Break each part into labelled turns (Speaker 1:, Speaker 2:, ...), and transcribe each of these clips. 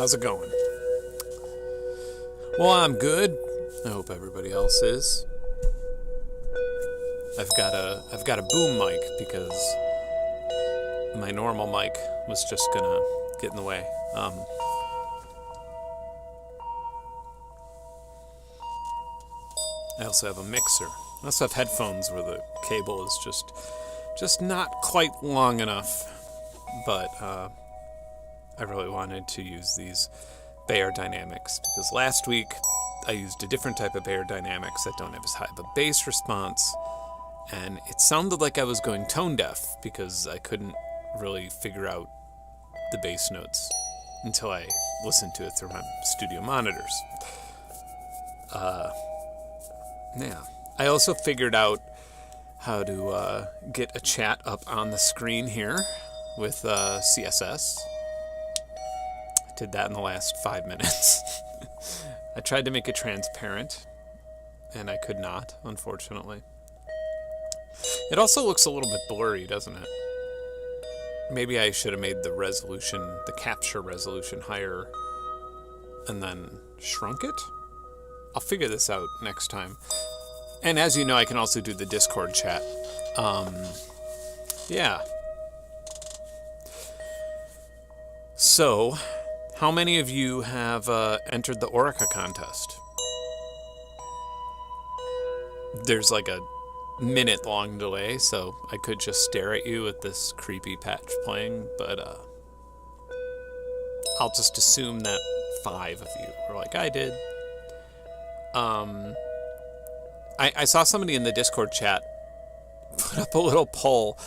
Speaker 1: How's it going? Well, I'm good. I hope everybody else is. I've got a boom mic because my normal mic was just gonna get in the way. I also have a mixer. I also have headphones where the cable is just not quite long enough, but I really wanted to use these Beyerdynamics because last week I used a different type of Beyerdynamics that don't have as high of a bass response, and it sounded like I was going tone deaf because I couldn't really figure out the bass notes until I listened to it through my studio monitors. Yeah. I also figured out how to get a chat up on the screen here with CSS. I did that in the last 5 minutes. I tried to make it transparent, and I could not, unfortunately. It also looks a little bit blurry, doesn't it? Maybe I should have made the capture resolution higher, and then shrunk it? I'll figure this out next time. And as you know, I can also do the Discord chat. Yeah. So, how many of you have entered the Orica contest? There's like a minute-long delay, so I could just stare at you with this creepy patch playing, but I'll just assume that 5 of you were like, I did. I saw somebody in the Discord chat put up a little poll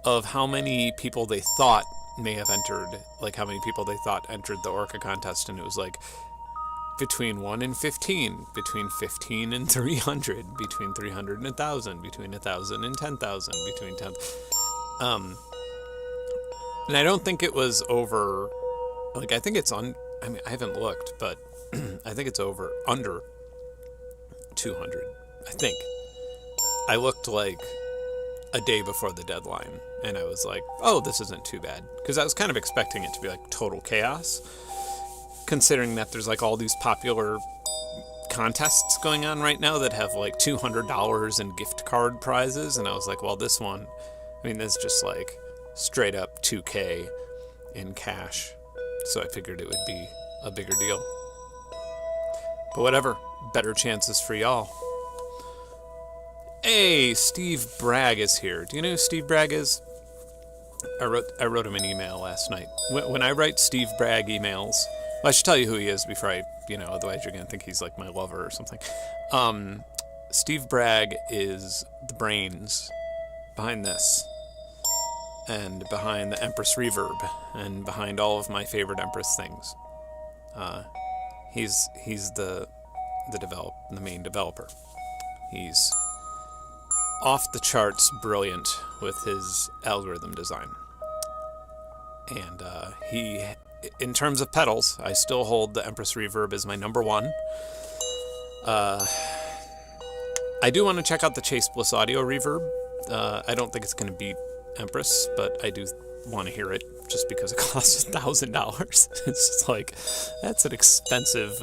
Speaker 1: of how many people they thought may have entered, like how many people they thought entered the Orca contest, and it was like between 1 and 15, between 15 and 300, between 300 and 1,000, between 1,000 and 10,000, between 10. And I don't think it was over, like I think it's I mean, I haven't looked, but I think it's under 200, I think. I looked like a day before the deadline, and I was like, oh, this isn't too bad. Because I was kind of expecting it to be like total chaos, considering that there's like all these popular contests going on right now that have like $200 in gift card prizes, and I was like, well, this one, I mean, this is just like straight up $2K in cash. So I figured it would be a bigger deal. But whatever, better chances for y'all. Hey, Steve Bragg is here. Do you know who Steve Bragg is? I wrote him an email last night. When I write Steve Bragg emails, well, I should tell you who he is before otherwise you're going to think he's like my lover or something. Steve Bragg is the brains behind this, and behind the Empress Reverb, and behind all of my favorite Empress things. He's the main developer. He's off the charts brilliant with his algorithm design. And he, in terms of pedals, I still hold the Empress Reverb as my number one. I do want to check out the Chase Bliss Audio Reverb. I don't think it's going to beat Empress, but I do want to hear it just because it costs $1,000. It's just like, that's an expensive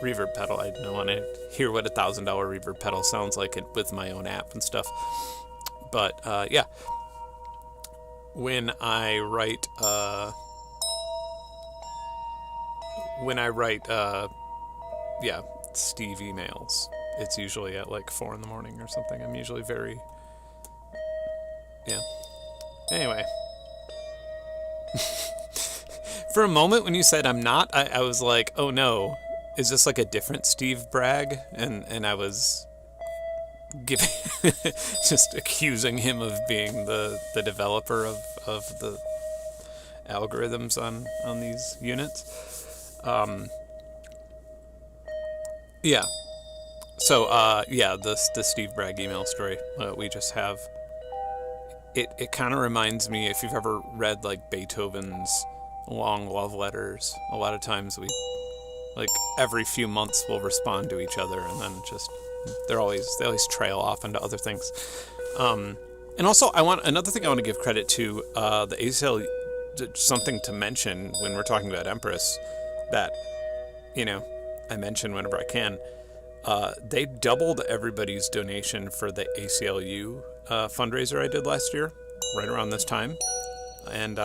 Speaker 1: reverb pedal. I don't want to hear what $1,000 reverb pedal sounds like with my own app and stuff. But yeah, when I write Steve emails, it's usually at like 4 a.m. or something. I'm usually Anyway. For a moment when you said I'm not, I was like, oh no, is this like a different Steve Bragg? And I was just accusing him of being the developer of the algorithms on these units. Yeah. So, the Steve Bragg email story we just have, it kind of reminds me, if you've ever read like Beethoven's long love letters, a lot of times we, like every few months we'll respond to each other, and then just they always trail off into other things. And also another thing I want to give credit to, the ACL, something to mention when we're talking about Empress. that, you know, I mention whenever I can. They doubled everybody's donation for the ACLU fundraiser I did last year, right around this time. And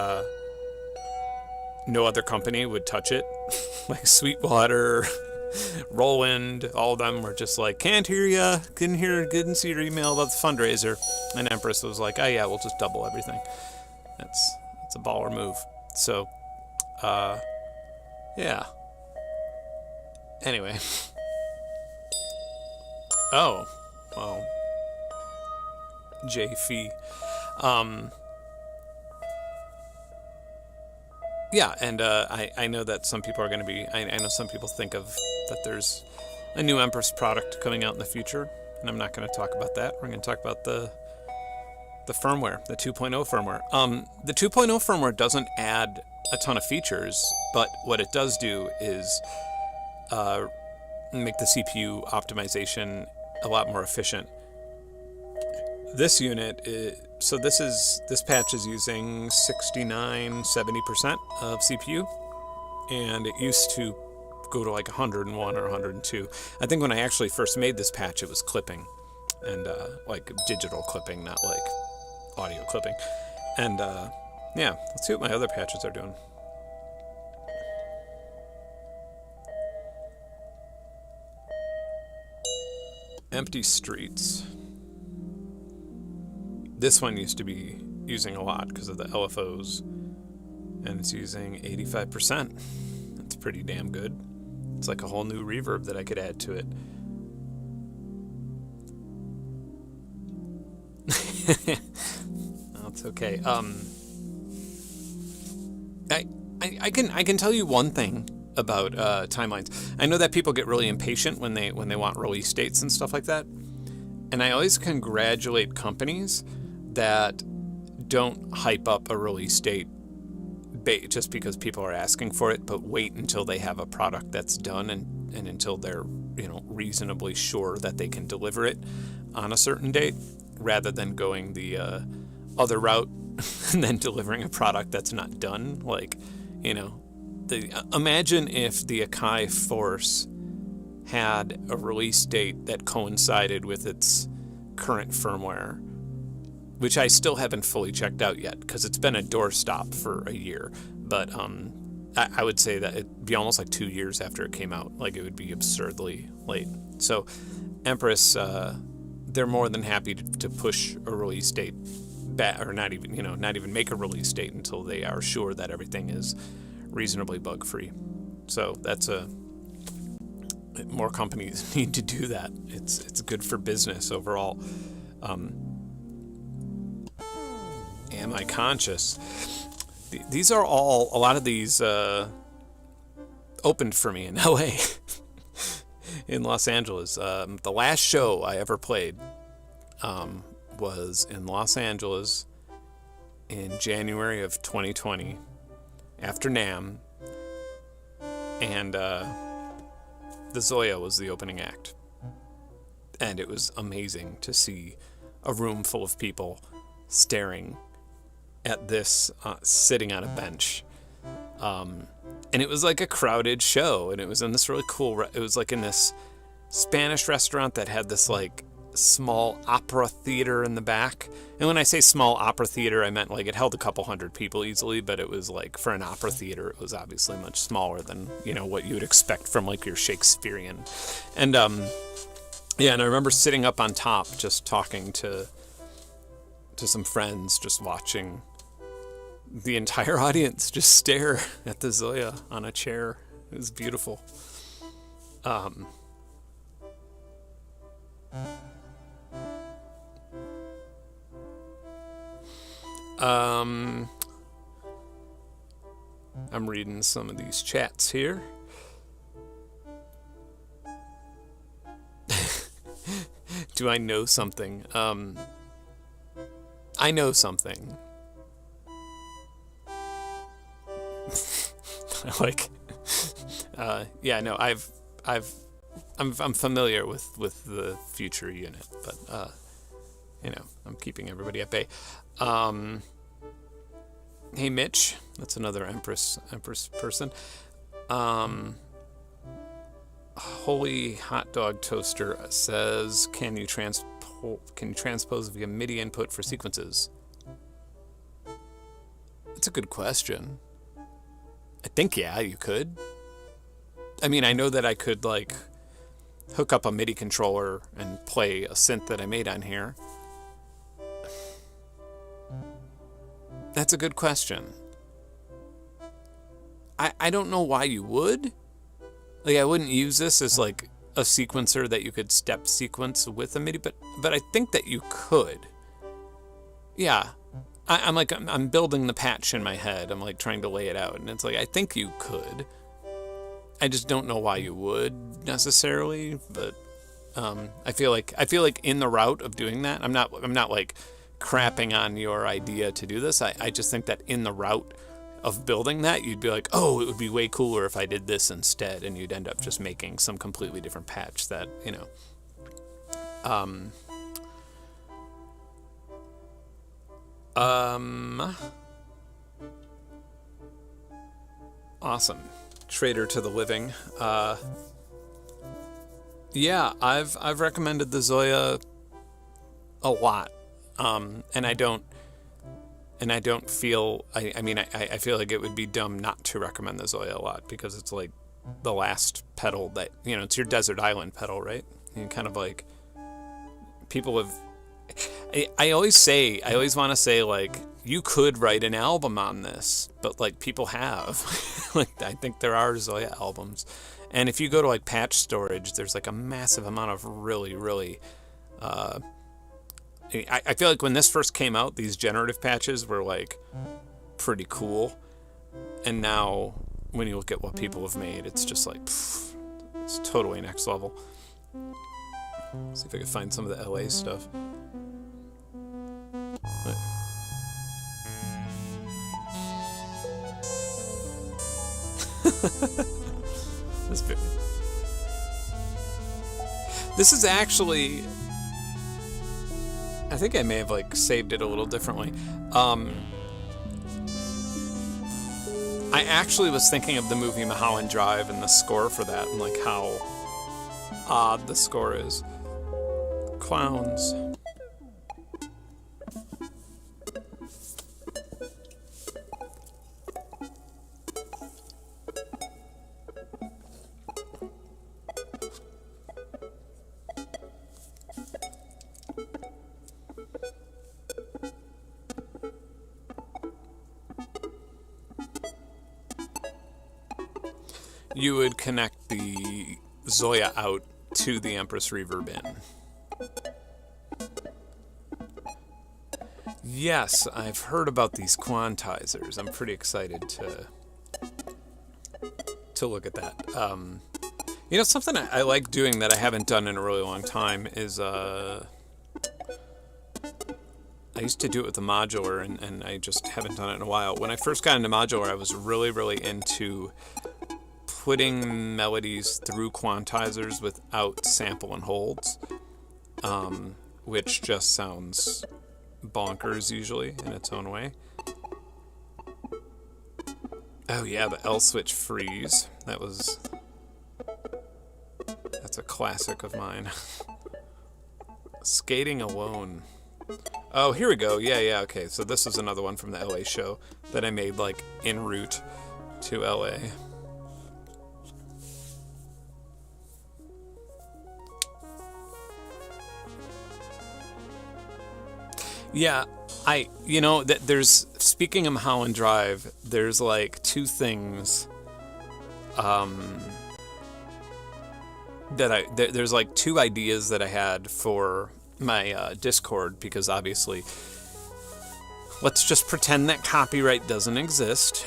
Speaker 1: no other company would touch it. Like Sweetwater, Roland, all of them were just like, can't hear ya, couldn't see your email about the fundraiser. And Empress was like, oh yeah, we'll just double everything. That's a baller move. So, yeah. Anyway. Oh, well, J-Fee. Yeah, and I know that some people are going to be, I know some people think of that there's a new Empress product coming out in the future, and I'm not going to talk about that. We're going to talk about the firmware, the 2.0 firmware. The 2.0 firmware doesn't add a ton of features, but what it does do is make the CPU optimization a lot more efficient. This unit, this patch is using 69-70% of CPU, and it used to go to like 101 or 102. I think when I actually first made this patch, it was clipping, and like digital clipping, not like audio clipping. And yeah, let's see what my other patches are doing. Empty streets. This one used to be using a lot because of the LFOs, and it's using 85%. That's pretty damn good. It's like a whole new reverb that I could add to it. No, it's okay. I can tell you one thing about timelines. I know that people get really impatient when they want release dates and stuff like that, and I always congratulate companies that don't hype up a release date just because people are asking for it, but wait until they have a product that's done and until they're, you know, reasonably sure that they can deliver it on a certain date, rather than going the other route and then delivering a product that's not done. Like, you know, imagine if the Akai Force had a release date that coincided with its current firmware, which I still haven't fully checked out yet because it's been a doorstop for a year. But I would say that it'd be almost like 2 years after it came out. Like, it would be absurdly late. So Empress, they're more than happy to push a release date back, or not even make a release date until they are sure that everything is reasonably bug-free. So that's more companies need to do that. It's good for business overall. Am I conscious? These are all, a lot of these opened for me in LA, in Los Angeles. The last show I ever played was in Los Angeles in January of 2020 after NAMM, and the ZOIA was the opening act. And it was amazing to see a room full of people staring at this sitting on a bench, and it was like a crowded show, and it was in this really cool it was like in this Spanish restaurant that had this like small opera theater in the back. And when I say small opera theater, I meant like it held a couple hundred people easily, but it was like, for an opera theater, it was obviously much smaller than, you know, what you would expect from like your Shakespearean. And yeah, and I remember sitting up on top just talking to some friends, just watching the entire audience just stare at the ZOIA on a chair. It was beautiful. I'm reading some of these chats here. Do I know something? I know something. Like, yeah, no, I'm familiar with the future unit, but you know, I'm keeping everybody at bay. Hey Mitch, that's another Empress person. Holy Hot Dog Toaster says, can you transpose via MIDI input for sequences? That's a good question. I think, yeah, you could. I mean, I know that I could, like, hook up a MIDI controller and play a synth that I made on here. That's a good question. I don't know why you would. Like, I wouldn't use this as, like, a sequencer that you could step sequence with a MIDI, but I think that you could. Yeah. I'm building the patch in my head. I'm, like, trying to lay it out, and it's like, I think you could. I just don't know why you would necessarily, but I feel like in the route of doing that, I'm not like crapping on your idea to do this. I just think that in the route of building that, you'd be like, oh, it would be way cooler if I did this instead, and you'd end up just making some completely different patch that, you know. Awesome. Trader to the living. Yeah, I've recommended the ZOIA a lot. And I don't feel, I feel like it would be dumb not to recommend the ZOIA a lot, because it's like the last pedal that, you know, it's your desert island pedal, right? And kind of like, people have, I always want to say, like, you could write an album on this, but, like, people have. Like, I think there are ZOIA albums. And if you go to, like, Patch Storage, there's, like, a massive amount of really, really, I feel like when this first came out, these generative patches were, like, pretty cool. And now, when you look at what people have made, it's just like, pff, it's totally next level. See if I can find some of the LA stuff. But this is actually, I think I may have, like, saved it a little differently. I actually was thinking of the movie Mulholland Drive and the score for that, and, like, how odd the score is. Clowns. You would connect the ZOIA out to the Empress Reverb in. Yes, I've heard about these quantizers. I'm pretty excited to look at that. You know, something I like doing that I haven't done in a really long time is I used to do it with the modular, and I just haven't done it in a while. When I first got into modular, I was really, really into putting melodies through quantizers without sample and holds, which just sounds bonkers usually in its own way. Oh yeah, the L switch freeze. That's a classic of mine. Skating Alone. Oh, here we go. Yeah, okay. So this is another one from the LA show that I made, like, en route to LA. Yeah, there's, speaking of Mulholland Drive, there's, like, two things, there's, like, two ideas that I had for my, Discord, because obviously, let's just pretend that copyright doesn't exist,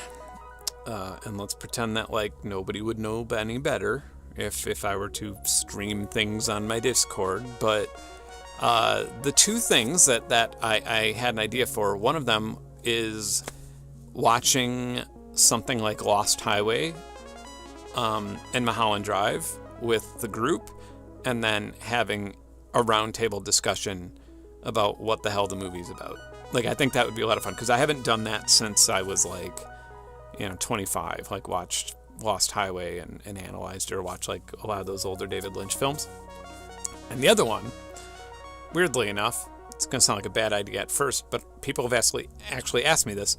Speaker 1: and let's pretend that, like, nobody would know any better if I were to stream things on my Discord, but the two things that I had an idea for, one of them is watching something like Lost Highway and Mulholland Drive with the group, and then having a roundtable discussion about what the hell the movie's about. Like, I think that would be a lot of fun, because I haven't done that since I was, like, 25, like, watched Lost Highway and analyzed it, or watched like a lot of those older David Lynch films. And the other one, weirdly enough, it's going to sound like a bad idea at first, but people have actually asked me this.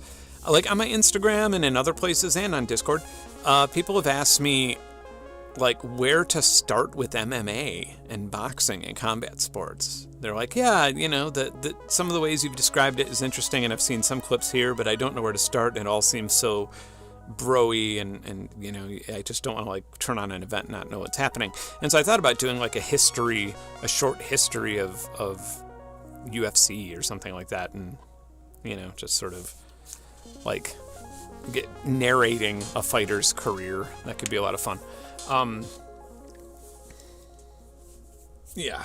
Speaker 1: Like on my Instagram and in other places and on Discord, people have asked me like where to start with MMA and boxing and combat sports. They're like, yeah, you know, some of the ways you've described it is interesting, and I've seen some clips here, but I don't know where to start, and it all seems so bro-y, and you know, I just don't want to like turn on an event and not know what's happening. And so I thought about doing like a short history of UFC or something like that, and you know, just sort of like narrating a fighter's career. That could be a lot of fun. Yeah.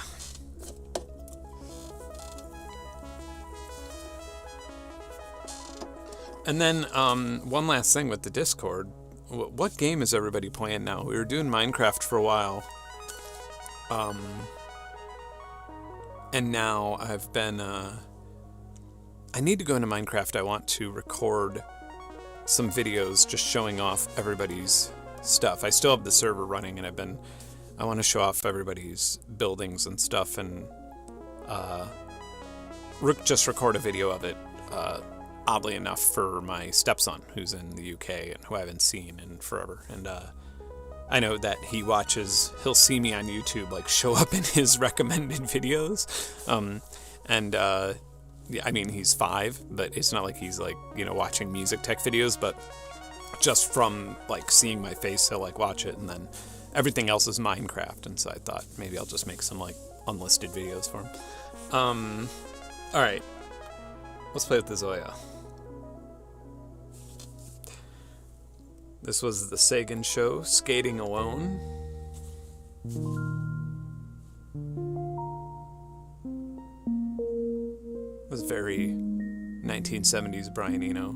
Speaker 1: And then one last thing with the Discord. What game is everybody playing now? We were doing Minecraft for a while. And now I've been... I need to go into Minecraft. I want to record some videos just showing off everybody's stuff. I still have the server running, and I want to show off everybody's buildings and stuff, and just record a video of it, oddly enough, for my stepson, who's in the UK and who I haven't seen in forever. And I know that he'll see me on YouTube, like, show up in his recommended videos. Yeah, I mean, he's 5, but it's not like he's, like, you know, watching music tech videos, but just from, like, seeing my face, he'll, like, watch it, and then everything else is Minecraft, and so I thought maybe I'll just make some, like, unlisted videos for him. Alright. Let's play with the ZOIA. This was the Sagan show, Skating Alone. It was very 1970s Brian Eno.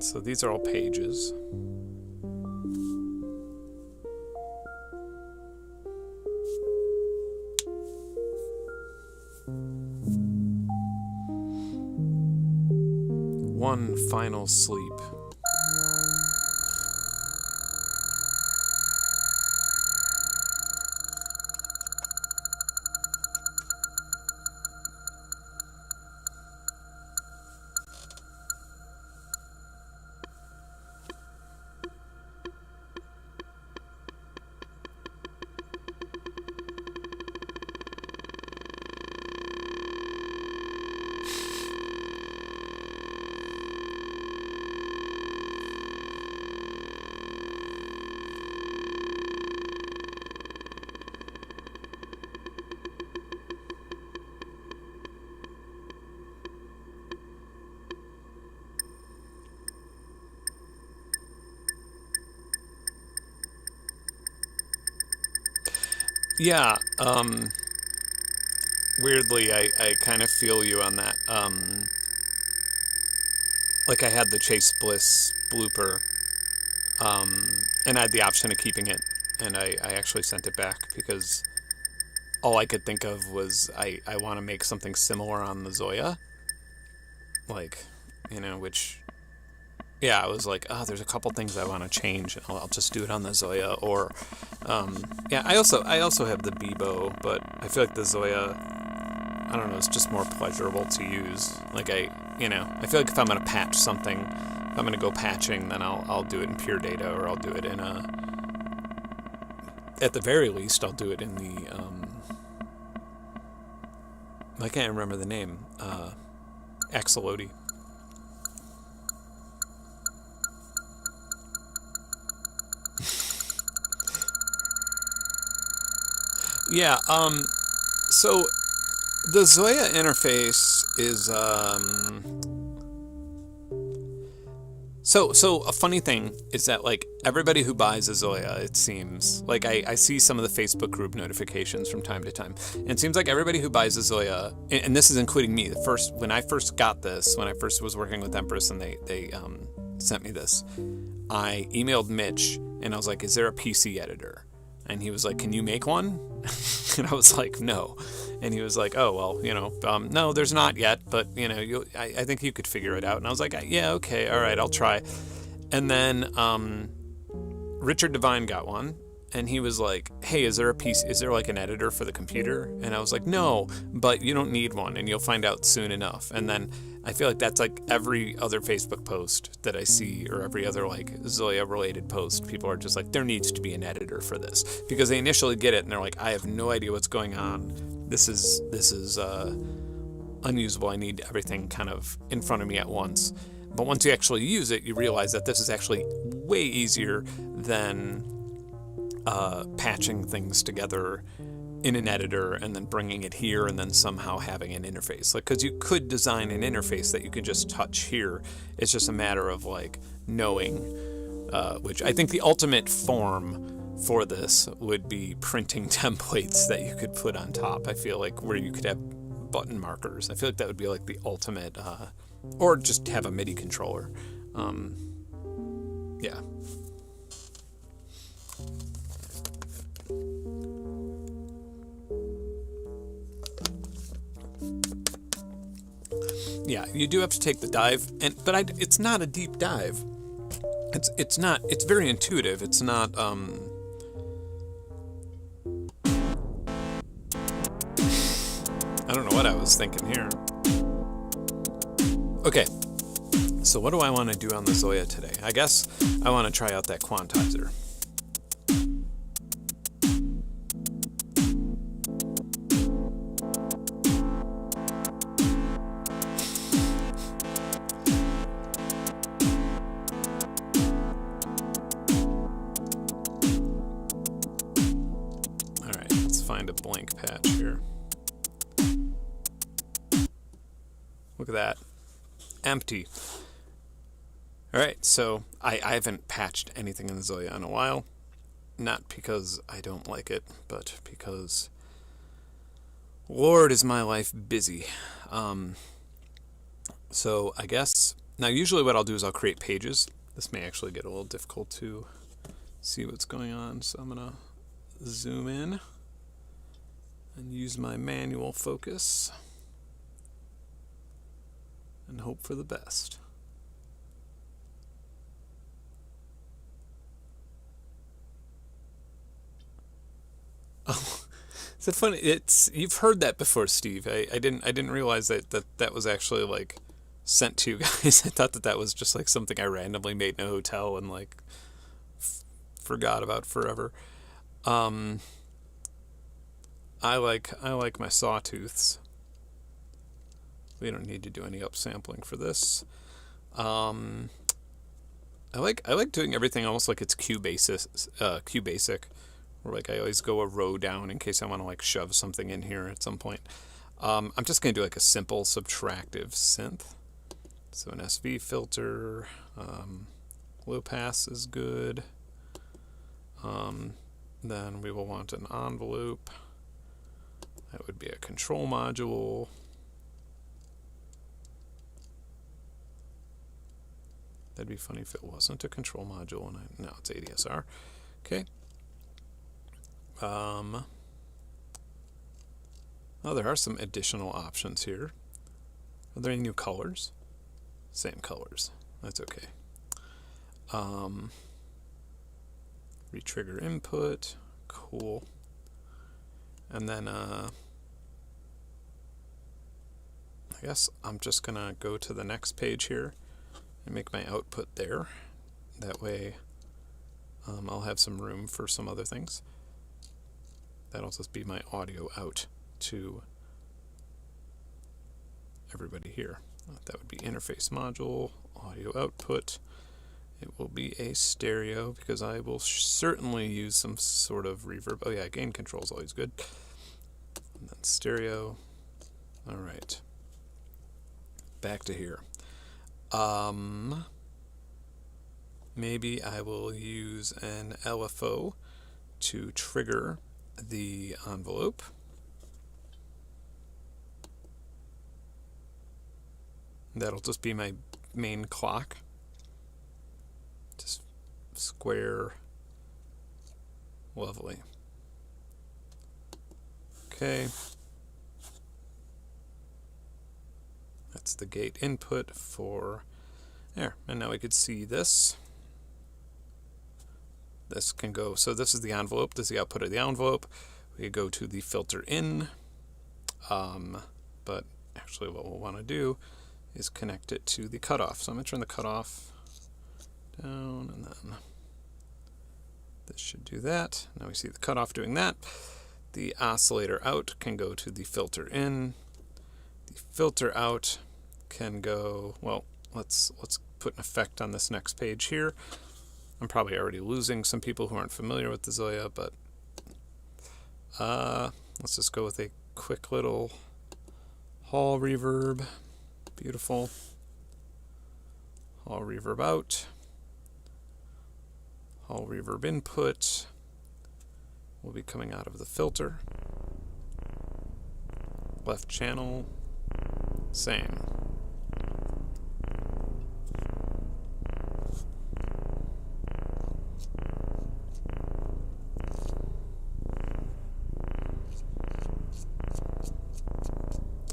Speaker 1: So these are all pages. One final sleep. Yeah, weirdly, I kind of feel you on that. Like, I had the Chase Bliss blooper, and I had the option of keeping it, and I actually sent it back, because all I could think of was I want to make something similar on the ZOIA. Like, you know, which... Yeah, I was like, oh, there's a couple things I want to change, and I'll just do it on the ZOIA, or... yeah, I also have the Bebo, but I feel like the ZOIA, I don't know, it's just more pleasurable to use. Like, I feel like if I'm going to patch something, if I'm going to go patching, then I'll do it in pure data, or I'll do it in at the very least, I'll do it in the, I can't remember the name, Axolotl. Yeah, so the ZOIA interface is, So a funny thing is that like everybody who buys a ZOIA, it seems like I see some of the Facebook group notifications from time to time, and it seems like everybody who buys a ZOIA, and this is including me. When I first got this, when I first was working with Empress, and they sent me this, I emailed Mitch and I was like, "Is there a PC editor?" And he was like, "Can you make one?" And I was like, "No." And he was like, "Oh, well, no, there's not yet, but, I think you could figure it out." And I was like, "Yeah, okay, all right, I'll try." And then Richard Devine got one, and he was like, "Hey, is there like an editor for the computer?" And I was like, "No, but you don't need one, and you'll find out soon enough." And then I feel like that's like every other Facebook post that I see, or every other like ZOIA related post. People are just like, there needs to be an editor for this, because they initially get it and they're like, I have no idea what's going on. This is unusable. I need everything kind of in front of me at once. But once you actually use it, you realize that this is actually way easier than patching things together in an editor and then bringing it here and then somehow having an interface. Like, because you could design an interface that you could just touch here. It's just a matter of like knowing, which I think the ultimate form for this would be printing templates that you could put on top. I feel like where you could have button markers. I feel like that would be like the ultimate, or just have a MIDI controller. Yeah. Yeah, you do have to take the dive, but it's not a deep dive. It's not. It's very intuitive. It's not. I don't know what I was thinking here. Okay, so what do I want to do on the ZOIA today? I guess I want to try out that quantizer. Find a blank patch here. Look at that. Empty. Alright, so I haven't patched anything in the ZOIA in a while. Not because I don't like it, but because Lord is my life busy. So I guess now usually what I'll do is I'll create pages. This may actually get a little difficult to see what's going on, so I'm gonna zoom in and use my manual focus and hope for the best. Oh, is it funny? You've heard that before, Steve. I didn't realize that was actually like sent to you guys. I thought that was just like something I randomly made in a hotel and like forgot about forever. I like my sawtooths. We don't need to do any upsampling for this. I like doing everything almost like it's QBasic, where like I always go a row down in case I want to like shove something in here at some point. I'm just gonna do like a simple subtractive synth. So an SV filter, low pass is good. Then we will want an envelope. That would be a control module. That'd be funny if it wasn't a control module. No, it's ADSR. Okay. Oh, there are some additional options here. Are there any new colors? Same colors. That's okay. Retrigger input. Cool. And then I guess I'm just gonna go to the next page here and make my output there. That way I'll have some room for some other things. That'll just be my audio out to everybody here. That would be interface module, audio output. It will be a stereo because I will certainly use some sort of reverb. Oh yeah, gain control is always good. And then stereo. All right. Back to here. maybe I will use an LFO to trigger the envelope. That'll just be my main clock. Just square. Lovely. Okay. That's the gate input for there. And now we could see this. This can go, so this is the envelope. This is the output of the envelope. We could go to the filter in. But actually what we'll want to do is connect it to the cutoff. So I'm going to turn the cutoff down, and then this should do that. Now we see the cutoff doing that. The oscillator out can go to the filter in. The filter out can go, well, let's put an effect on this next page here. I'm probably already losing some people who aren't familiar with the ZOIA, but let's just go with a quick little Hall reverb. Beautiful. Hall reverb out. Hall reverb input will be coming out of the filter. Left channel, same.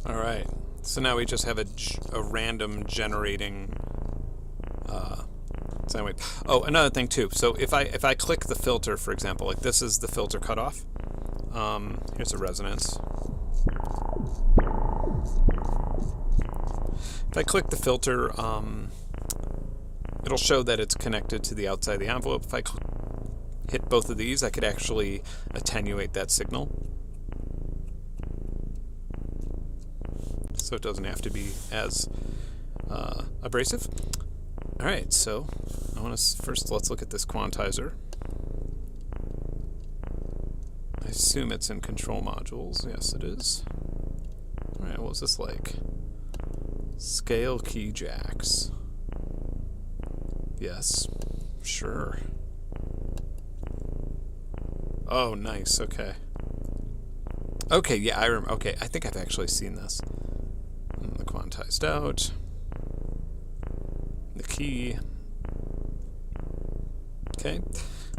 Speaker 1: All right. So now we just have a random generating sine wave. Oh, another thing too. So if I click the filter, for example, like this is the filter cutoff. Here's a resonance. If I click the filter, it'll show that it's connected to the outside of the envelope. If I hit both of these, I could actually attenuate that signal. So it doesn't have to be as abrasive. All right, so I want to first let's look at this quantizer. I assume it's in control modules. Yes, it is. All right, what was this like? Scale key jacks. Yes, sure. Oh, nice. Okay. Okay, yeah, I remember. Okay, I think I've actually seen this. And the quantized out. The key. Okay.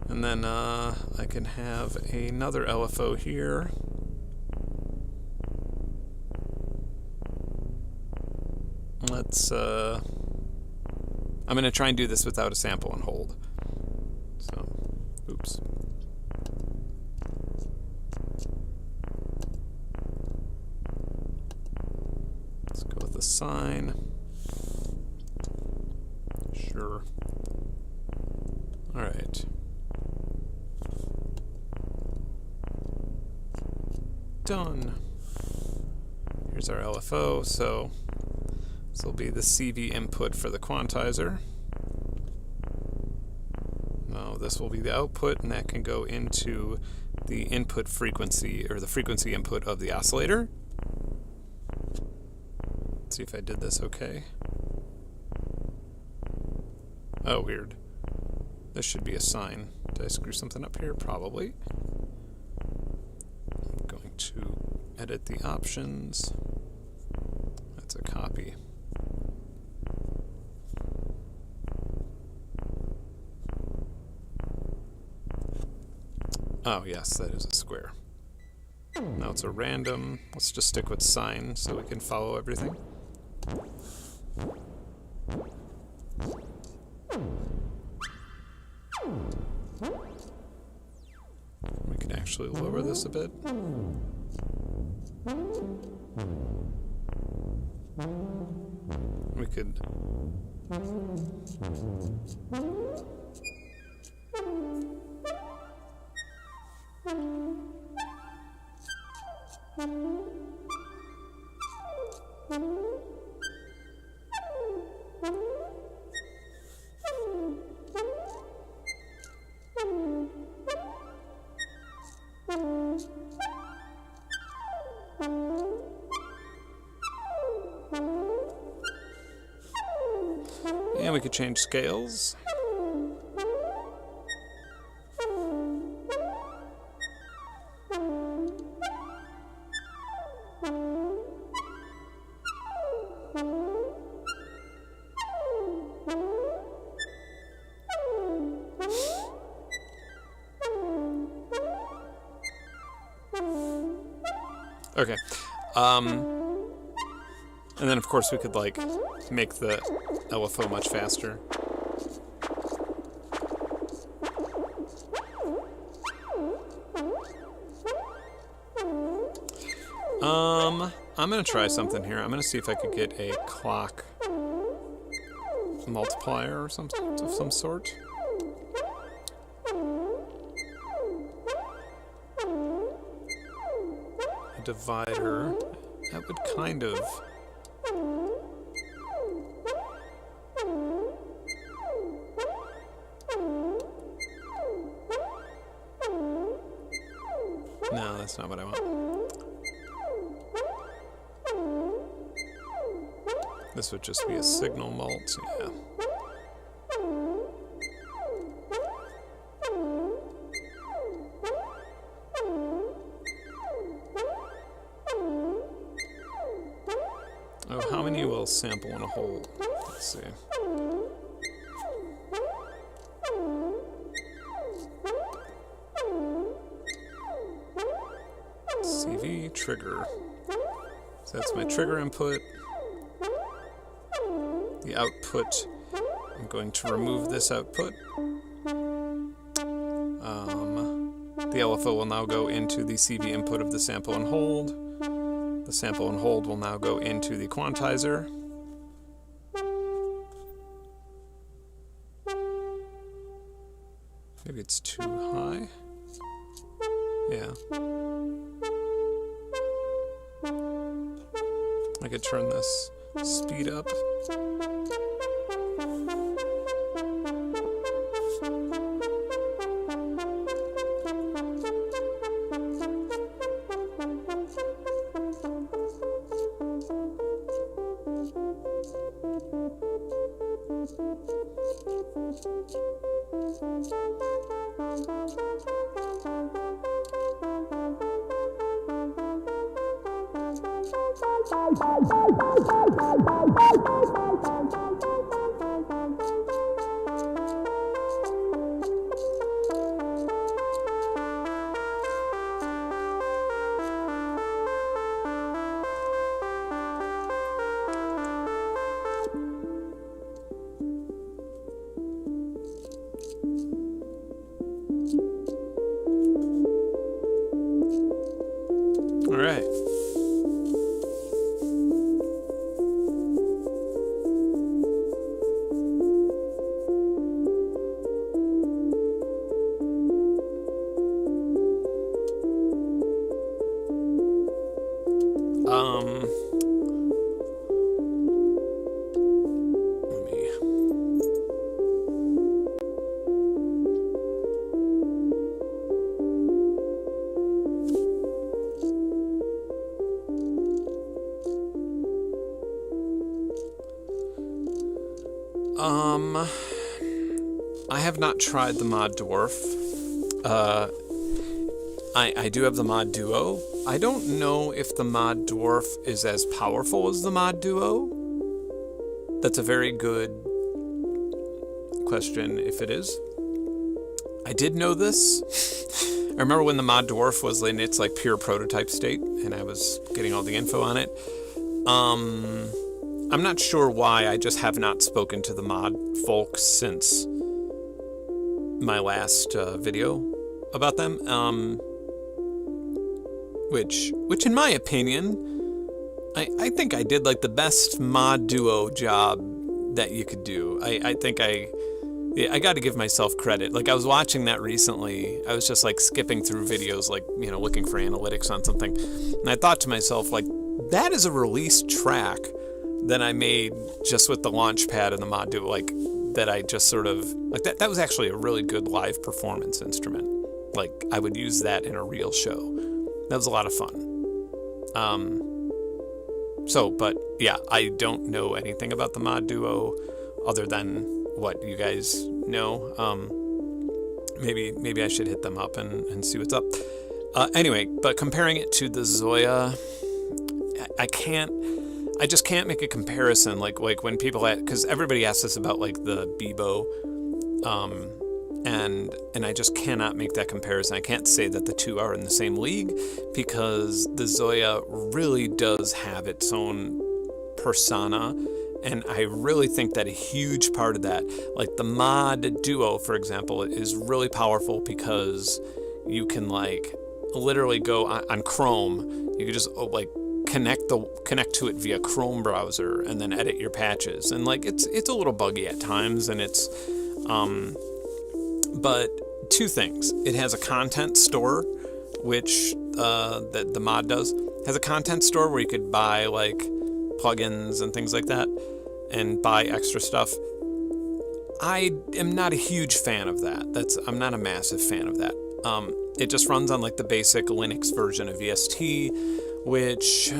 Speaker 1: And then I can have another LFO here. Let's, I'm going to try and do this without a sample and hold. So, oops. Let's go with the sine. Sure. All right. Done. Here's our LFO. So this will be the CV input for the quantizer. Now this will be the output, and that can go into the input frequency, or the frequency input of the oscillator. Let's see if I did this okay. Oh, weird. This should be a sine. Did I screw something up here? Probably. I'm going to edit the options. That's a copy. Oh, yes, that is a square. Now it's a random. Let's just stick with sine so we can follow everything. We can actually lower this a bit. We could... And we could change scales. Okay. And then of course we could like make the LFO much faster. I'm gonna try something here. I'm gonna see if I could get a clock multiplier or of some sort. A divider. That would kind of... No, that's not what I want. This would just be a signal mult, yeah. Oh, how many will sample in a hold? Let's see. CV trigger. So that's my trigger input. The output, I'm going to remove this output. The LFO will now go into the CV input of the sample and hold. The sample and hold will now go into the quantizer. Maybe it's too high. Yeah. I could turn this speed up. All right. I have not tried the mod Dwarf. I do have the mod Duo. I don't know if the mod Dwarf is as powerful as the mod Duo. That's a very good question if it is. I did know this. I remember when the mod Dwarf was in its like pure prototype state and I was getting all the info on it. I'm not sure why, I just have not spoken to the mod folks since my last video about them. Which in my opinion, I think I did like the best mod duo job that you could do. I think I got to give myself credit. Like I was watching that recently. I was just like skipping through videos, like, you know, looking for analytics on something. And I thought to myself, like, that is a released track that I made just with the launch pad and the mod duo, like that I just sort of like that was actually a really good live performance instrument. Like I would use that in a real show. That was a lot of fun. But yeah, I don't know anything about the mod duo other than what you guys know. Maybe I should hit them up and see what's up. Anyway, but comparing it to the ZOIA, I just can't make a comparison. Like when people, because everybody asks us about like the Bebo, and I just cannot make that comparison. I can't say that the two are in the same league, because the ZOIA really does have its own persona, and I really think that a huge part of that, like the mod Duo, for example, is really powerful because you can like literally go on Chrome. You can just like connect to it via Chrome browser and then edit your patches. And like it's a little buggy at times, and it's but two things. It has a content store, which that the mod does. It has a content store where you could buy like plugins and things like that and buy extra stuff. I am not a huge fan of that. I'm not a massive fan of that. It just runs on like the basic Linux version of VST, which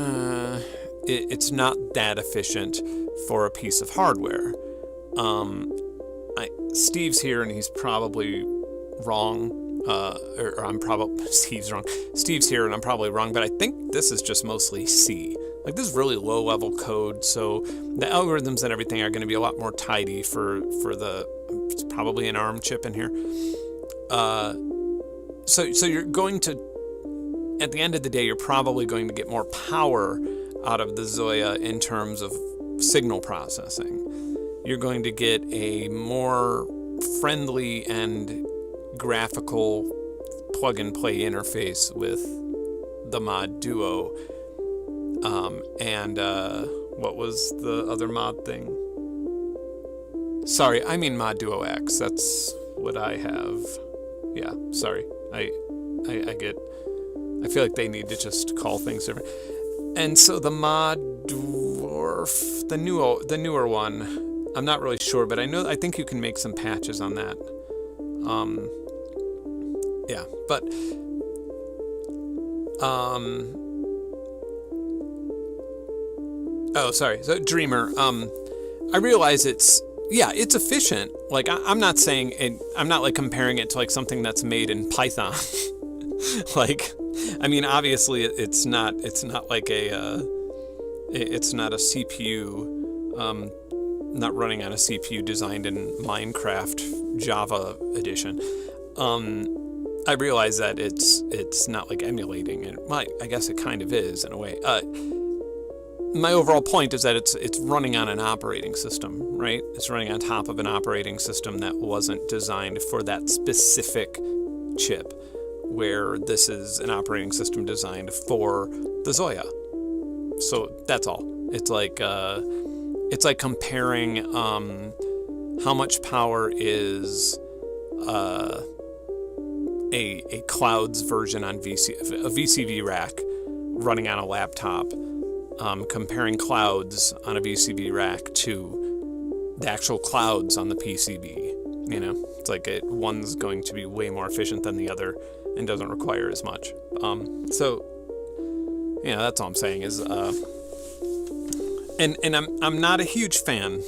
Speaker 1: it's not that efficient for a piece of hardware. Steve's here and he's probably wrong, or I'm probably Steve's wrong. Steve's here and I'm probably wrong, but I think this is just mostly C. Like this is really low level code, so the algorithms and everything are going to be a lot more tidy for it's probably an ARM chip in here. So you're going to, at the end of the day, you're probably going to get more power out of the ZOIA in terms of signal processing. You're going to get a more friendly and graphical plug-and-play interface with the mod Duo. What was the other mod thing? Sorry, I mean mod Duo X. That's what I have. Yeah, sorry. I feel like they need to just call things different. And so the mod Dwarf, the newer one, I'm not really sure, but I think you can make some patches on that. Yeah, but oh, sorry. So Dreamer, I realize it's efficient. Like I'm not saying I'm not like comparing it to like something that's made in Python. Like, I mean, obviously it's not like it's not a CPU, not running on a CPU designed in Minecraft Java edition. I realize that it's not like emulating it. I guess it kind of is in a way. My overall point is that it's running on an operating system, right? It's running on top of an operating system that wasn't designed for that specific chip, where this is an operating system designed for the ZOIA. So that's all. It's like comparing how much power is a clouds version on a VCV rack running on a laptop. Comparing clouds on a VCV rack to the actual clouds on the PCB. You know, it's like one's going to be way more efficient than the other and doesn't require as much. So, you know, that's all I'm saying is, and I'm not a huge fan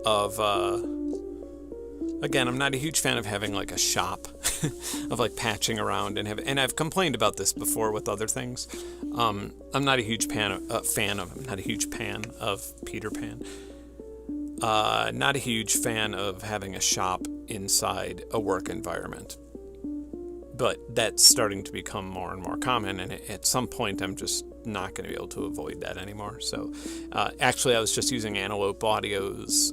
Speaker 1: of, again, I'm not a huge fan of having like a shop of like patching around and I've complained about this before with other things. I'm not a huge fan of Peter Pan. Not a huge fan of having a shop inside a work environment. But that's starting to become more and more common, and at some point I'm just not going to be able to avoid that anymore. So actually I was just using Antelope Audio's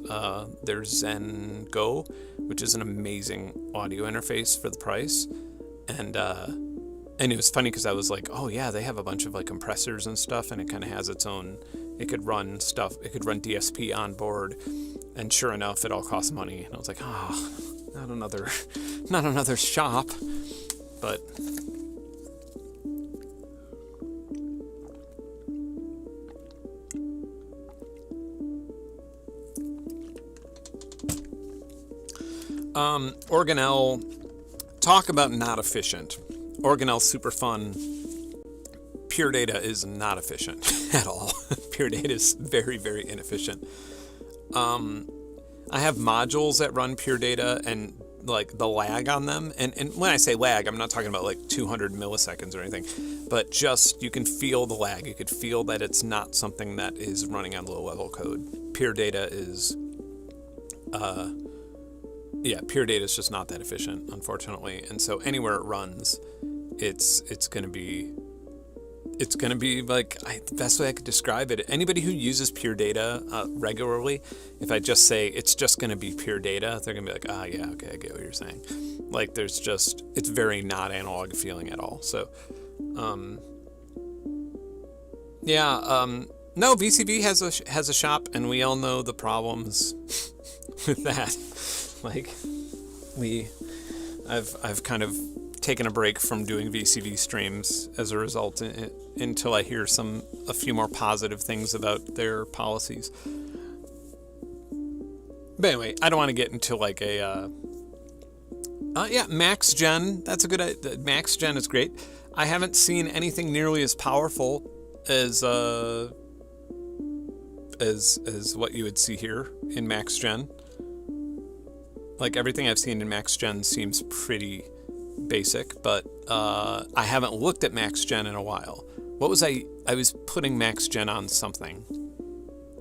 Speaker 1: their Zen Go, which is an amazing audio interface for the price. And it was funny because I was like, oh yeah, they have a bunch of like compressors and stuff, and it kind of has its own, it could run DSP on board, and sure enough, it all costs money. And I was like, not another shop. But Organelle, talk about not efficient. Organelle's super fun. Pure Data is not efficient at all. Pure Data is very, very inefficient. I have modules that run Pure Data, and like the lag on them, and when I say lag, I'm not talking about like 200 milliseconds or anything, but just you can feel the lag. You could feel that it's not something that is running on low level code. Pure Data is yeah, pure data is just not that efficient, unfortunately. And so anywhere it runs, it's going to be like, the best way I could describe it. Anybody who uses pure data regularly, if I just say it's just going to be pure data, they're going to be like, yeah, okay, I get what you're saying. Like, it's very not analog feeling at all. So, no, VCV has a shop, and we all know the problems with that. Like, I've kind of taken a break from doing VCV streams as a result, until I hear a few more positive things about their policies. But anyway, I don't want to get into like Max Gen. That's a good. Max Gen is great. I haven't seen anything nearly as powerful as what you would see here in Max Gen. Like, everything I've seen in Max Gen seems pretty basic, but I haven't looked at Max Gen in a while. What was I was putting Max Gen on something.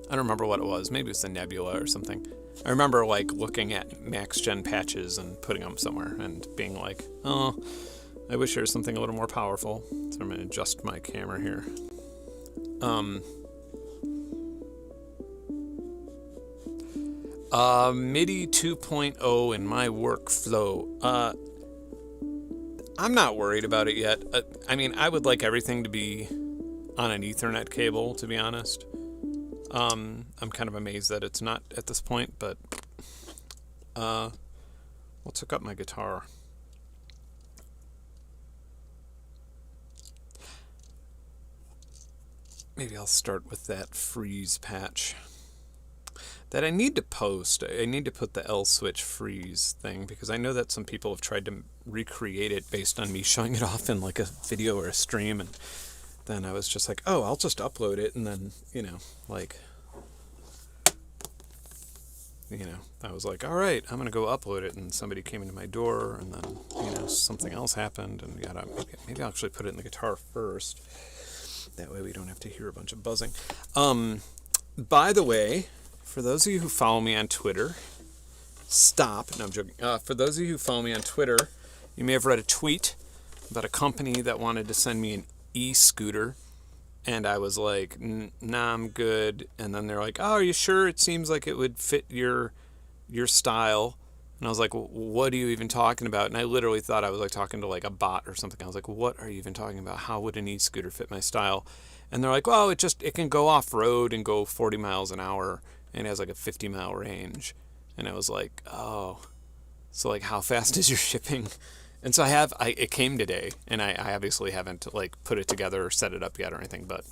Speaker 1: I don't remember what it was. Maybe it was the Nebula or something. I remember like looking at Max Gen patches and putting them somewhere and being like, oh, I wish there was something a little more powerful. So I'm going to adjust my camera here. MIDI 2.0 in my workflow. I'm not worried about it yet. I mean, I would like everything to be on an Ethernet cable, to be honest. I'm kind of amazed that it's not at this point, but let's hook up my guitar. Maybe I'll start with that freeze patch that I need to post. I need to put the L switch freeze thing, because I know that some people have tried to recreate it based on me showing it off in like a video or a stream, and then I was just like, oh, I'll just upload it, and then, I was like, all right, I'm gonna go upload it, and somebody came into my door, and then, something else happened, and maybe I'll actually put it in the guitar first. That way we don't have to hear a bunch of buzzing. By the way, for those of you who follow me on Twitter, stop. No, I'm joking. For those of you who follow me on Twitter, you may have read a tweet about a company that wanted to send me an e-scooter, and I was like, nah, I'm good. And then they're like, oh, are you sure? It seems like it would fit your style. And I was like, what are you even talking about? And I literally thought I was like talking to like a bot or something. I was like, what are you even talking about? How would an e-scooter fit my style? And they're like, well, it can go off-road and go 40 miles an hour, and it has like a 50-mile range. And I was like, oh, so like how fast is your shipping? And so it came today, and I obviously haven't like put it together or set it up yet or anything, but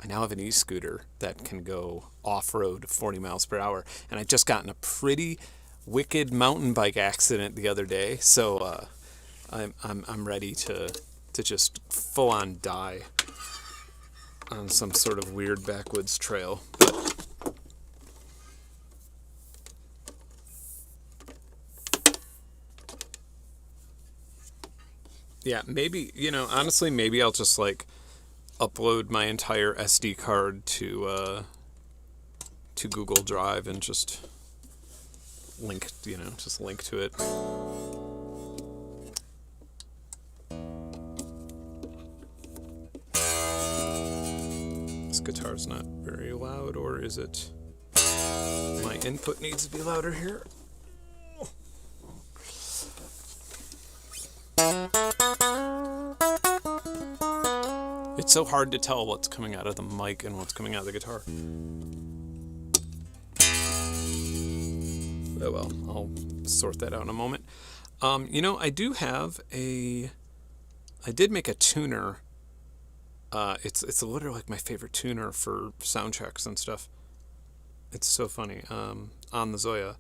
Speaker 1: I now have an e-scooter that can go off-road 40 miles per hour. And I just got in a pretty wicked mountain bike accident the other day, so I'm ready to just full on die on some sort of weird backwoods trail. But yeah, maybe, honestly, maybe I'll just like upload my entire SD card to Google Drive and just link to it. This guitar's not very loud, or is it? My input needs to be louder here. It's so hard to tell what's coming out of the mic and what's coming out of the guitar. Oh well, I'll sort that out in a moment. I did make a tuner. It's literally like my favorite tuner for sound checks and stuff. It's so funny. On the ZOIA.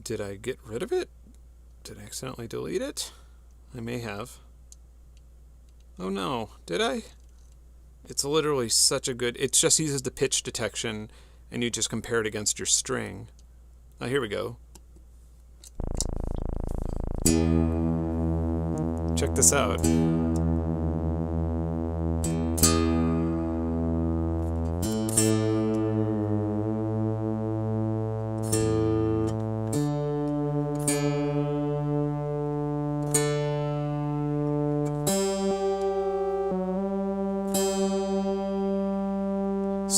Speaker 1: Did I get rid of it? Did I accidentally delete it? I may have. Oh no, did I? It's literally such a good... It just uses the pitch detection, and you just compare it against your string. Oh, here we go. Check this out.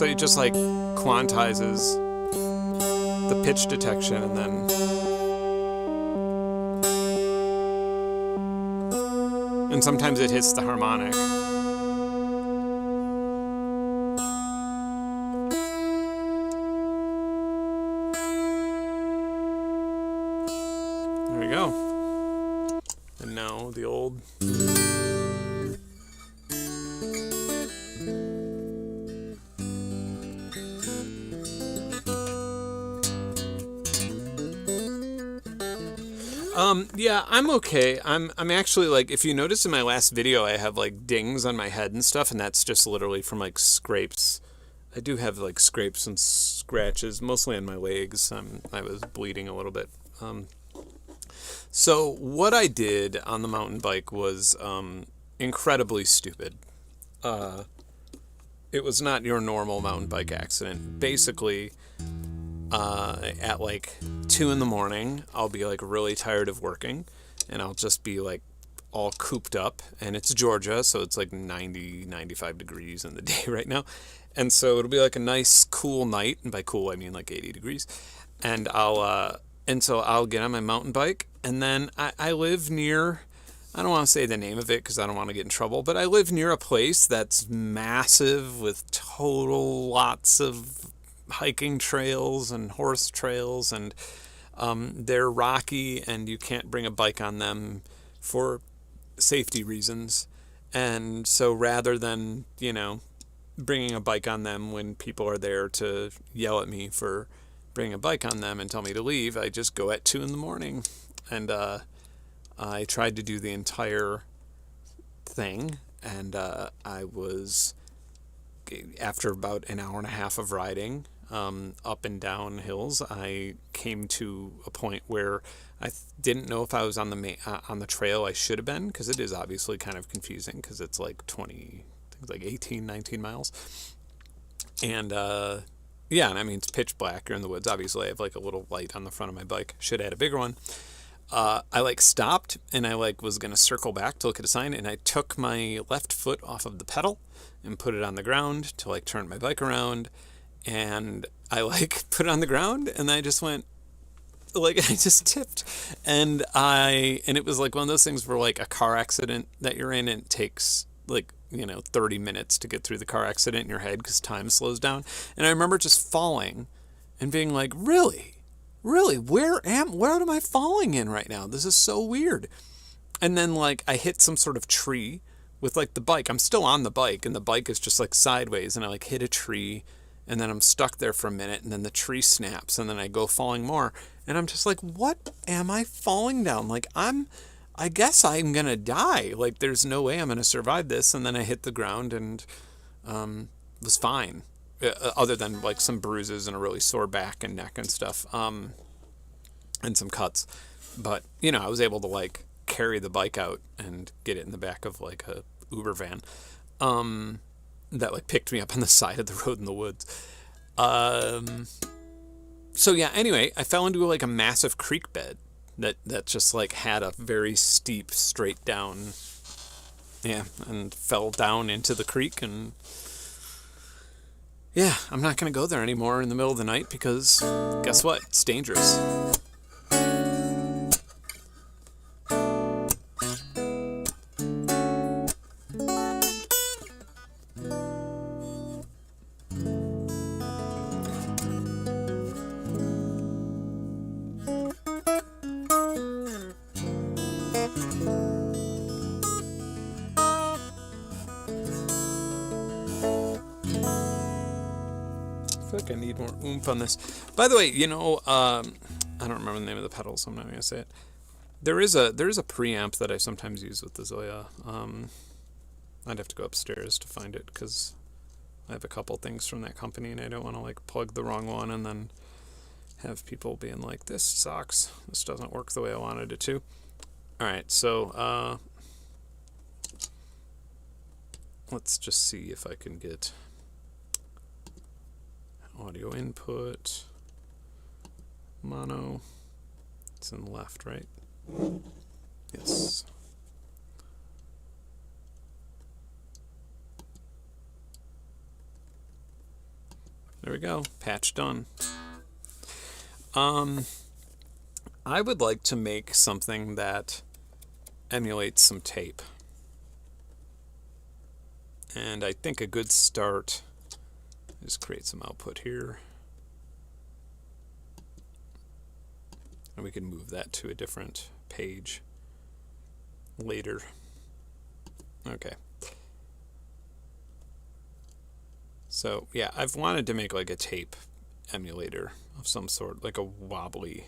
Speaker 1: So it just like quantizes the pitch detection, and then sometimes it hits the harmonic. There we go. And now the old... Yeah, I'm okay. I'm actually, like, if you notice in my last video, I have like dings on my head and stuff, and that's just literally from like scrapes. I do have like scrapes and scratches, mostly on my legs. I was bleeding a little bit. So what I did on the mountain bike was incredibly stupid. It was not your normal mountain bike accident. Basically, at like 2 a.m, I'll be like really tired of working, and I'll just be like all cooped up, and it's Georgia, so it's like 95 degrees in the day right now, and so it'll be like a nice cool night, and by cool I mean like 80 degrees, and so I'll get on my mountain bike, and then I live near, I don't want to say the name of it because I don't want to get in trouble, but I live near a place that's massive with total lots of hiking trails and horse trails, and they're rocky, and you can't bring a bike on them for safety reasons. And so rather than, bringing a bike on them when people are there to yell at me for bringing a bike on them and tell me to leave, I just go at 2 a.m. And I tried to do the entire thing, and I was, after about an hour and a half of riding up and down hills, I came to a point where I didn't know if I was on the trail I should have been, because it is obviously kind of confusing because it's like 18, 19 miles. And yeah, and I mean, it's pitch black. You're in the woods. Obviously, I have like a little light on the front of my bike. Should have had a bigger one. I like stopped, and I like was going to circle back to look at a sign, and I took my left foot off of the pedal and put it on the ground to like turn my bike around, and I like put it on the ground, and I just went, like, I just tipped, and it was like one of those things where like a car accident that you're in, and it takes like 30 minutes to get through the car accident in your head because time slows down. And I remember just falling and being like, really, where am I falling in right now? This is so weird. And then like I hit some sort of tree with like the bike. I'm still on the bike, and the bike is just like sideways, and I like hit a tree, and then I'm stuck there for a minute, and then the tree snaps, and then I go falling more, and I'm just like, what am I falling down? Like, I guess I'm gonna die. Like, there's no way I'm gonna survive this. And then I hit the ground and was fine, other than like some bruises and a really sore back and neck and stuff, and some cuts. But I was able to like carry the bike out and get it in the back of like a Uber van that like picked me up on the side of the road in the woods. So yeah, anyway, I fell into like a massive creek bed that just like had a very steep straight down, and fell down into the creek. And yeah, I'm not gonna go there anymore in the middle of the night, because guess what, it's dangerous. I feel like I need more oomph on this. By the way, I don't remember the name of the pedal, so I'm not going to say it. There is a preamp that I sometimes use with the ZOIA. I'd have to go upstairs to find it, because I have a couple things from that company, and I don't want to like plug the wrong one and then have people being like, this sucks, this doesn't work the way I wanted it to. Alright, so let's just see if I can get audio input, mono. It's in the left, right? Yes. There we go. Patch done. I would like to make something that emulates some tape. And I think a good start is create some output here. And we can move that to a different page later. Okay. So yeah, I've wanted to make like a tape emulator of some sort, like a wobbly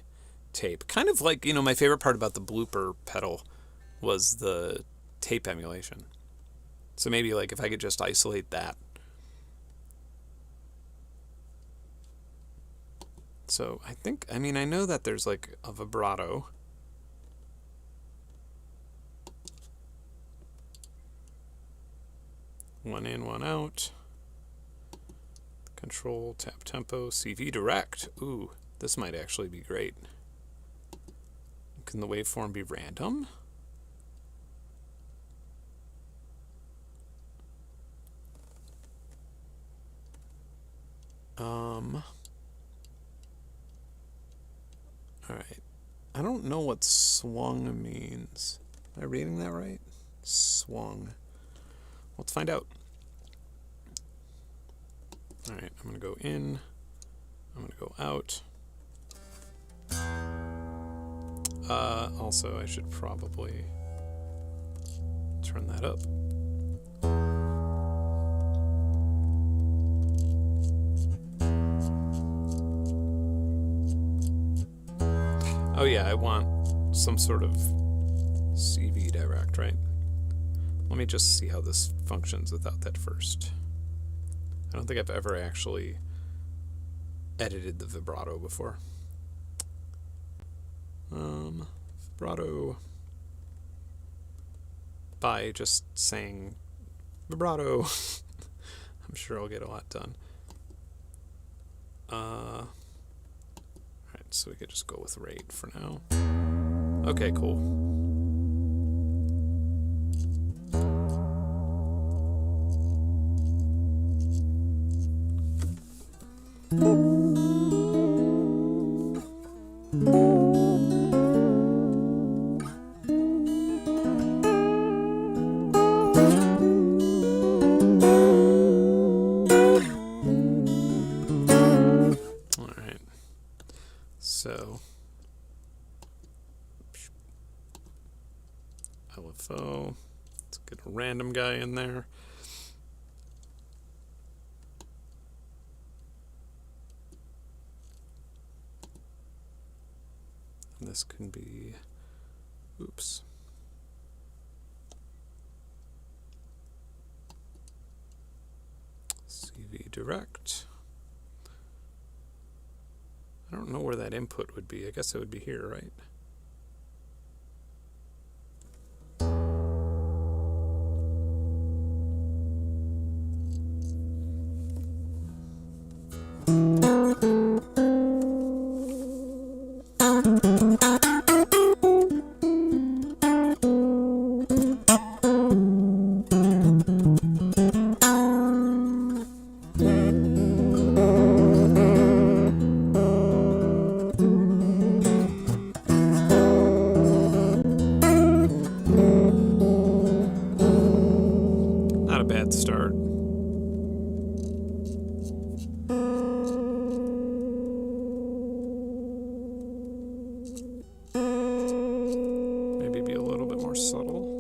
Speaker 1: tape. Kind of like, you know, my favorite part about the blooper pedal was the tape emulation. So maybe like if I could just isolate that. So I think, I mean, I know that there's like a vibrato. One in, one out. Control, tap tempo, CV direct. Ooh, this might actually be great. Can the waveform be random? Alright. I don't know what swung means. Am I reading that right? Swung. Let's find out. Alright, I'm going to go in. I'm going to go out. Also, I should probably turn that up. Oh yeah, I want some sort of CV direct, right? Let me just see how this functions without that first. I don't think I've ever actually edited the vibrato before. Vibrato by just saying vibrato. I'm sure I'll get a lot done. Alright, so we could just go with rate for now. Okay, cool. So LFO, let's get a random guy in there. And this can be, oops. CV direct. I don't know where that input would be. I guess it would be here, right? Not a bad start. Maybe be a little bit more subtle.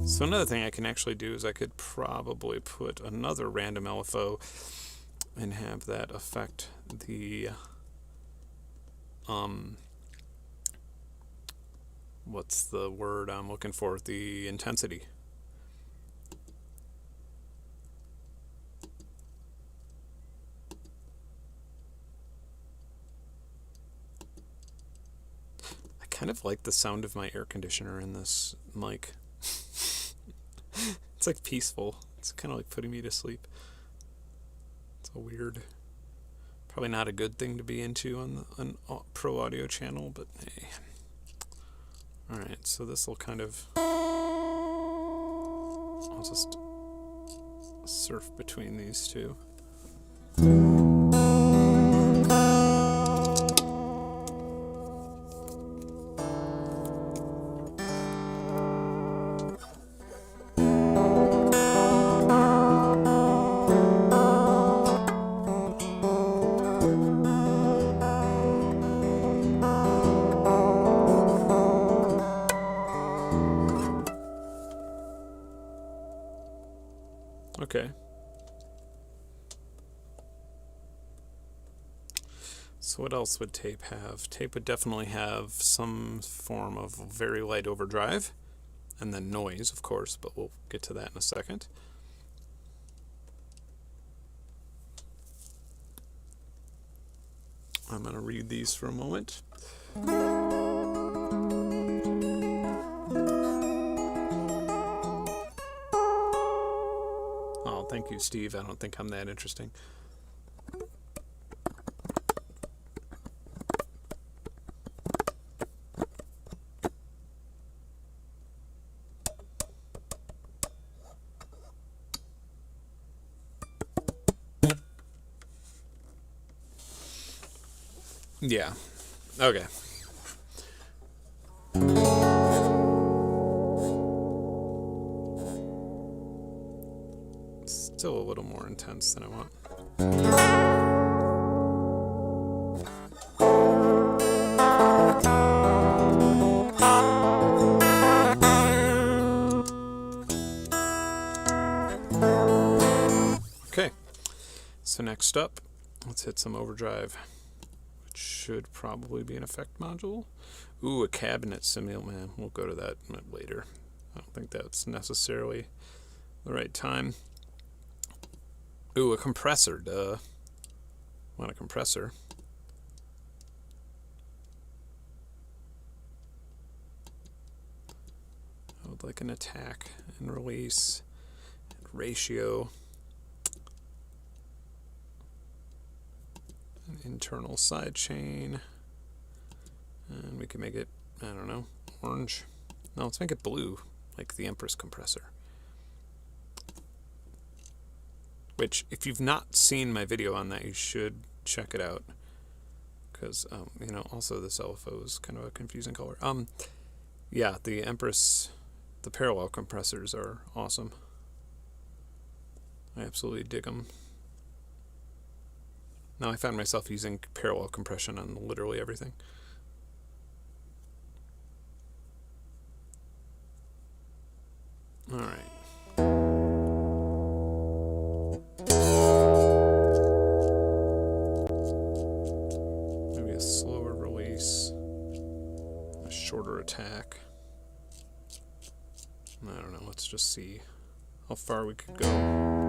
Speaker 1: So another thing I can actually do is I could probably put another random LFO and have that affect the what's the word I'm looking for? The intensity. I kind of like the sound of my air conditioner in this mic. It's like peaceful. It's kind of like putting me to sleep. It's a weird Probably not a good thing to be into on an pro audio channel, but hey. Alright, so this will kind of... I'll just surf between these two. Okay. So what else would tape have? Tape would definitely have some form of very light overdrive, and then noise, of course, but we'll get to that in a second. I'm going to read these for a moment. Oh, thank you, Steve. I don't think I'm that interesting. Yeah. Okay. Still a little more intense than I want. Okay. So next up, let's hit some overdrive. Should probably be an effect module. Ooh, a cabinet simul, man. We'll go to that later. I don't think that's necessarily the right time. Ooh, a compressor, duh. Want a compressor. I would like an attack and release and ratio. Internal side chain, and we can make it, I don't know, orange. No, let's make it blue, like the Empress compressor. Which, if you've not seen my video on that, you should check it out, because you know, also this LFO is kind of a confusing color. Yeah, the Empress, the parallel compressors are awesome. I absolutely dig them. Now I found myself using parallel compression on literally everything. All right. Maybe a slower release, a shorter attack. I don't know, let's just see how far we could go.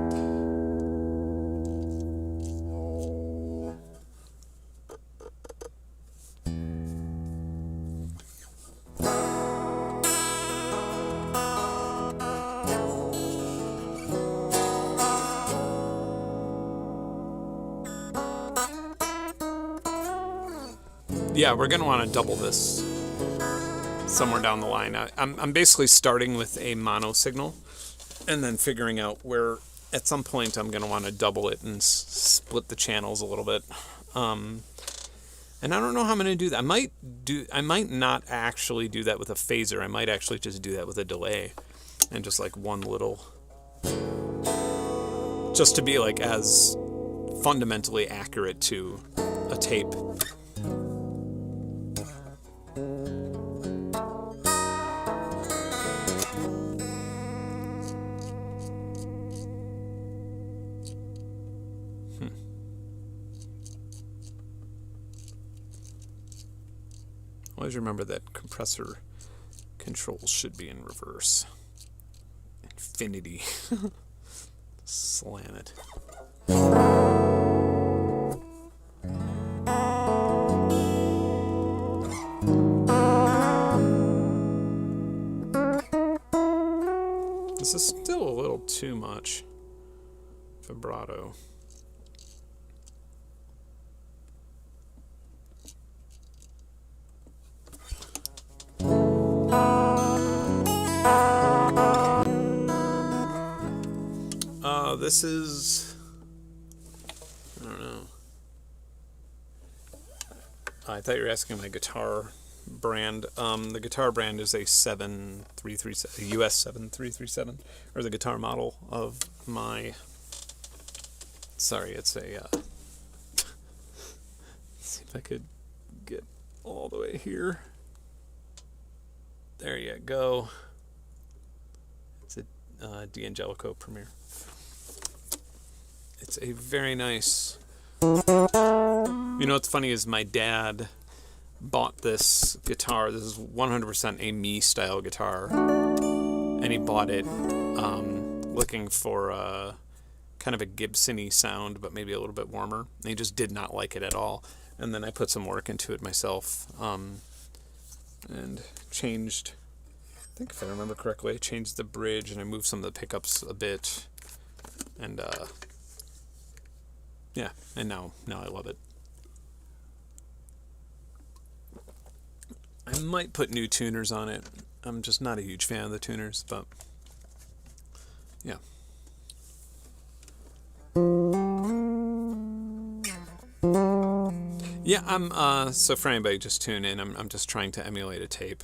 Speaker 1: Yeah, we're going to want to double this somewhere down the line. I'm basically starting with a mono signal and then figuring out where at some point I'm going to want to double it and split the channels a little bit. And I don't know how I'm going to do that. I might not actually do that with a phaser. I might actually just do that with a delay and just like one little, just to be like as fundamentally accurate to a tape. Always remember that compressor controls should be in reverse. Infinity. Slam it. This is still a little too much vibrato. this is, I don't know. I thought you were asking my guitar brand. The guitar brand is a 7337, a US 7337, or the guitar model of my, sorry, it's a, let's see if I could get all the way here. There you go. It's a D'Angelico Premier. It's a very nice, you know what's funny is my dad bought this guitar. This is 100% a me style guitar, and he bought it looking for kind of a Gibson-y sound, but maybe a little bit warmer. And he just did not like it at all. And then I put some work into it myself, and changed, I think if I remember correctly, I changed the bridge and I moved some of the pickups a bit, and yeah, and now I love it. I might put new tuners on it. I'm just not a huge fan of the tuners, but yeah. Yeah, I'm so for anybody just tune in, I'm just trying to emulate a tape.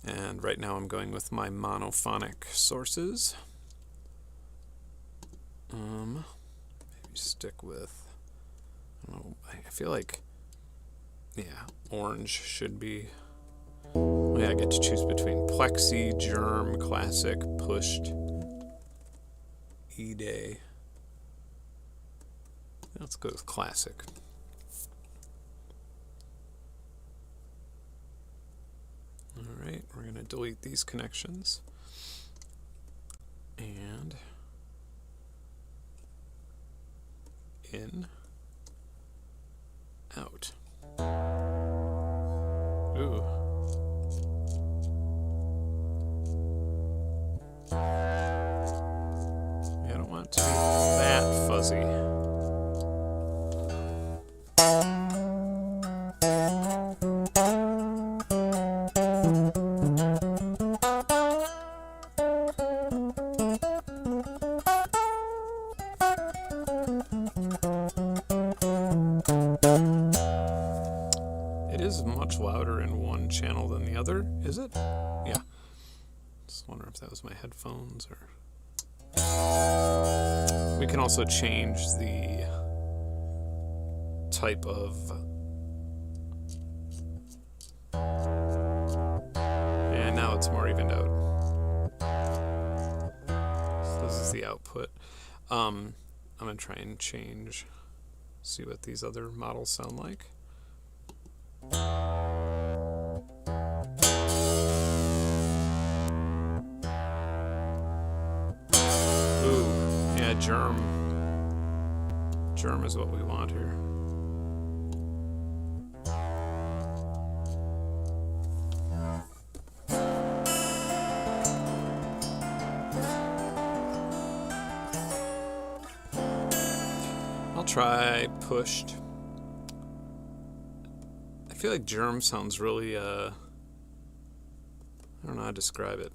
Speaker 1: And right now I'm going with my monophonic sources. Maybe stick with, I don't know, I feel like, yeah, orange should be, well, yeah, I get to choose between Plexi, Germ, Classic, Pushed, E-Day. Let's go with Classic. Alright, we're going to delete these connections. And in, out. Ooh. Yeah, I don't want it to be that fuzzy. Much louder in one channel than the other, is it? Yeah. Just wonder if that was my headphones or... We can also change the type of... And now it's more evened out. So this is the output. I'm going to try and change, see what these other models sound like. Germ is what we want here. I'll try Pushed. I feel like Germ sounds really, I don't know how to describe it.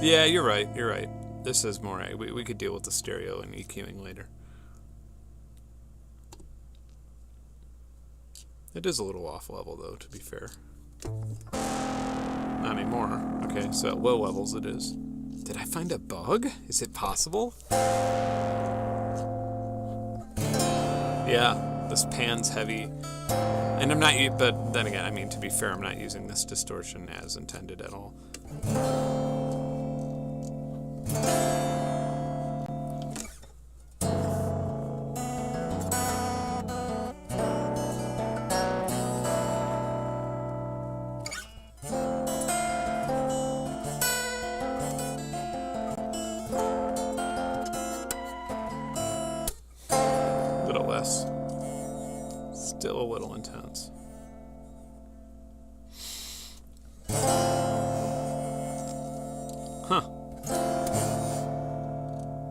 Speaker 1: Yeah, you're right. You're right. This is more. We could deal with the stereo and EQing later. It is a little off level, though, to be fair. Not anymore. Okay, so at low levels it is. Did I find a bug? Is it possible? Yeah, this pan's heavy. And I'm not, but then again, I mean, to be fair, I'm not using this distortion as intended at all. Little less. Still a little intense. Huh.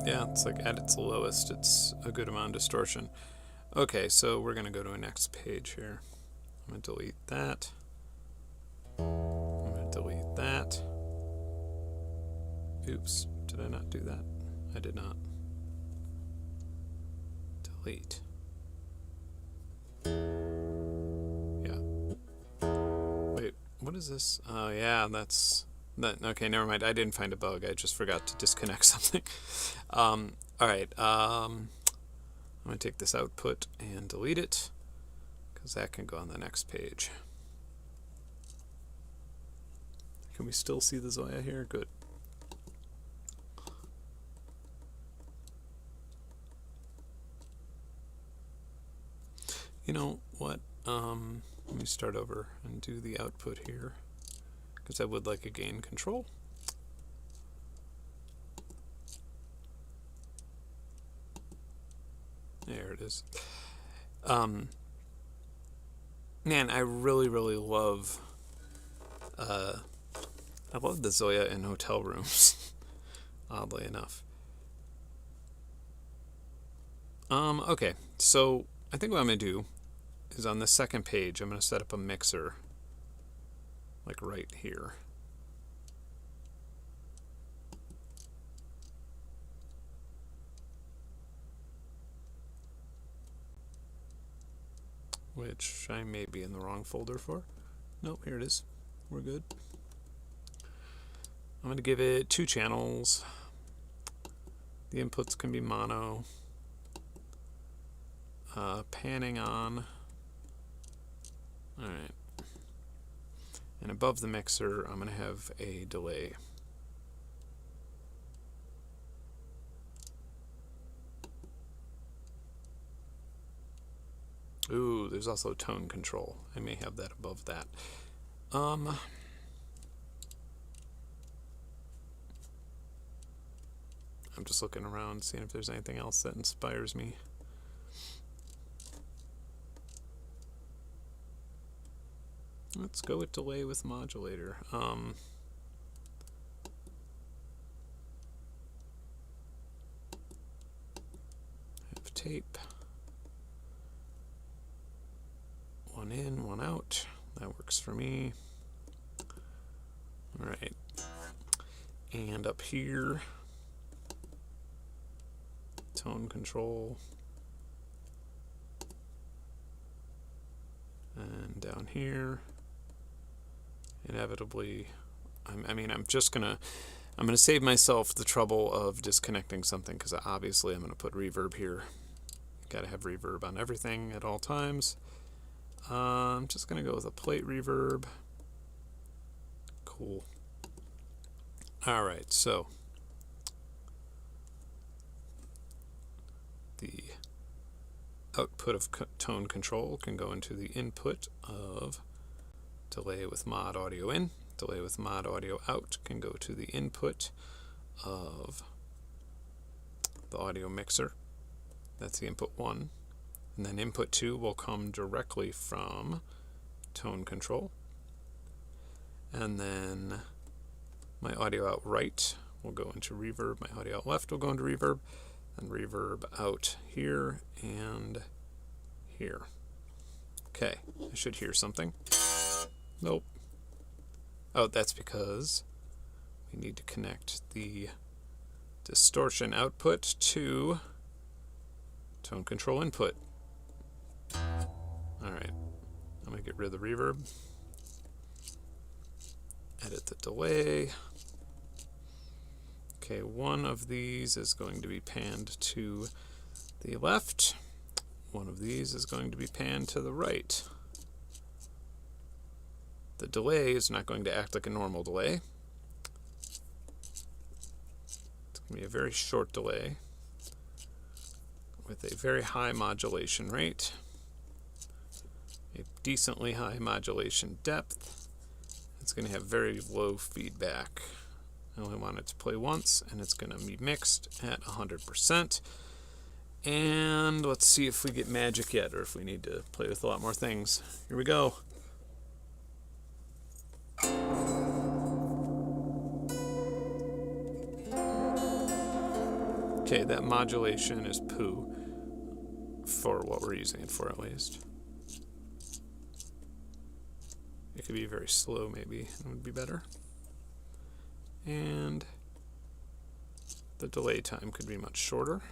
Speaker 1: Yeah, it's like at its lowest, it's a good amount of distortion. Okay, so we're going to go to a next page here. I'm going to delete that. that. Oops, did I not do that? I did not. Delete. Yeah. Wait, what is this? Oh yeah, that's that. Okay, never mind. I didn't find a bug. I just forgot to disconnect something. All right. I'm gonna take this output and delete it because that can go on the next page. Can we still see the ZOIA here? Good. You know what? Let me start over and do the output here because I would like a gain control. There it is. Man, I really love I love the ZOIA in hotel rooms, oddly enough. Okay, so I think what I'm going to do is on the second page, I'm going to set up a mixer, like right here. Which I may be in the wrong folder for. Nope, here it is. We're good. I'm going to give it 2 channels. The inputs can be mono. Panning on. Alright. And above the mixer, I'm going to have a delay. Ooh, there's also tone control. I may have that above that. I'm just looking around, seeing if there's anything else that inspires me. Let's go with delay with modulator. Have tape. 1 in, 1 out. That works for me. All right. And up here, tone control. And down here, inevitably, I'm gonna save myself the trouble of disconnecting something because obviously I'm gonna put reverb here. Gotta have reverb on everything at all times. I'm just gonna go with a plate reverb. Cool. All right, so the output of tone control can go into the input of delay with mod audio in. Delay with mod audio out can go to the input of the audio mixer. That's the input 1. And then input 2 will come directly from tone control. And then my audio out right will go into reverb. My audio out left will go into reverb. And reverb out here and here. Okay, I should hear something. Nope. Oh, that's because we need to connect the distortion output to tone control input. Alright, I'm going to get rid of the reverb. Edit the delay. Okay, one of these is going to be panned to the left. One of these is going to be panned to the right. The delay is not going to act like a normal delay. It's going to be a very short delay with a very high modulation rate, a decently high modulation depth. It's going to have very low feedback. I only want it to play once, and it's going to be mixed at 100%. And let's see if we get magic yet, or if we need to play with a lot more things. Here we go. Okay, that modulation is poo, for what we're using it for at least. It could be very slow, maybe. It would be better. And the delay time could be much shorter.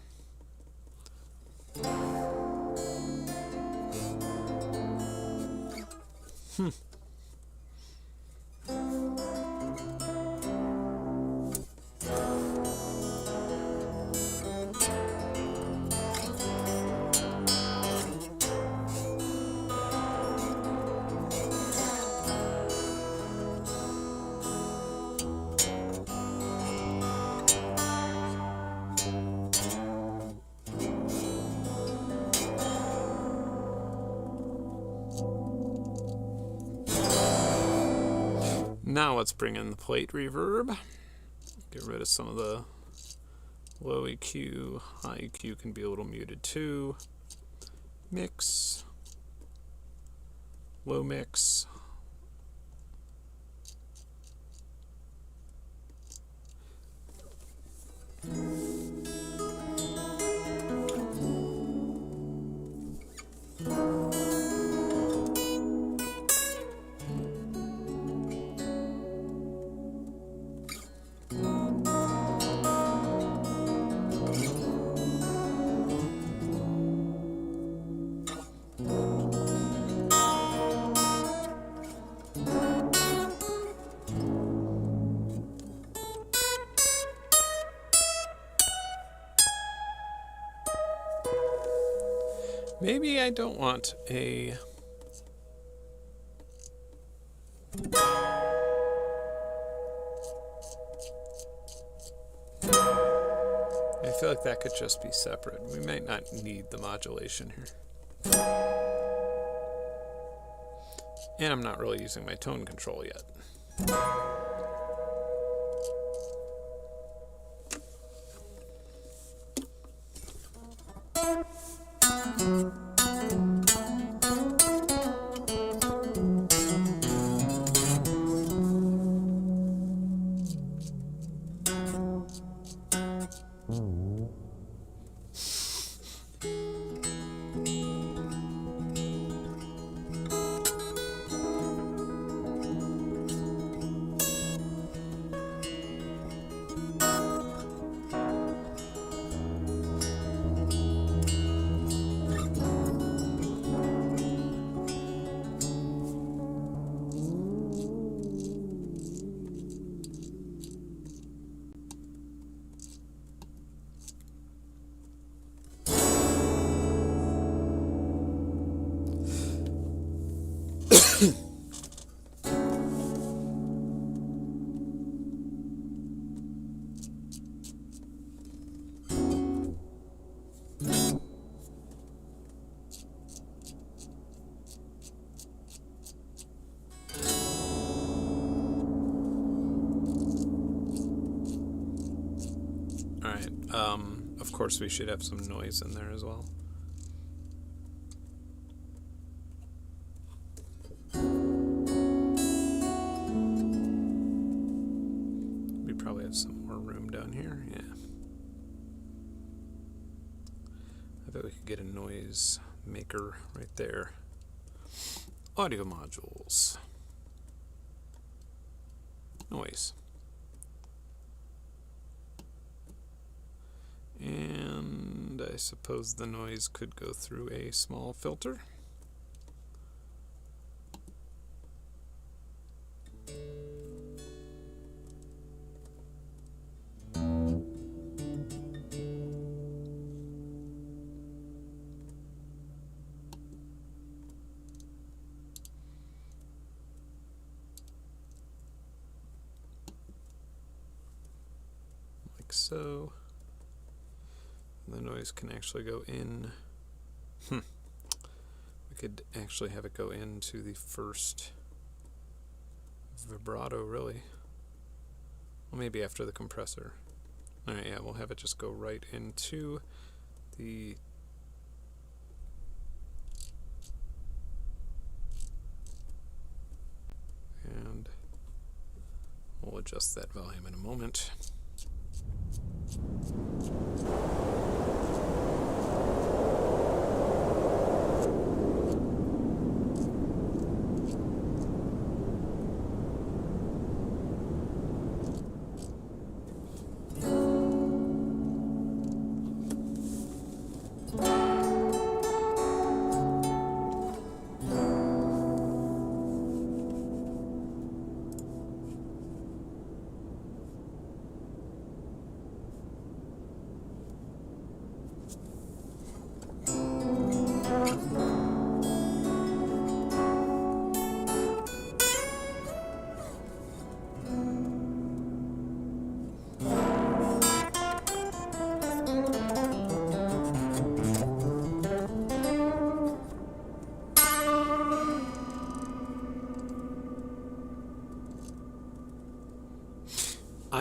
Speaker 1: Now let's bring in the plate reverb. Get rid of some of the low EQ. High EQ can be a little muted too. Mix. Low mix. Maybe I don't want a... I feel like that could just be separate. We might not need the modulation here. And I'm not really using my tone control yet. Of course, we should have some noise in there as well. We probably have some more room down here. Yeah. I bet we could get a noise maker right there. Audio modules. Noise. And I suppose the noise could go through a small filter. Like so. The noise can actually go in. We could actually have it go into the first vibrato, really. Well, maybe after the compressor. Alright, yeah, we'll have it just go right into the... And we'll adjust that volume in a moment.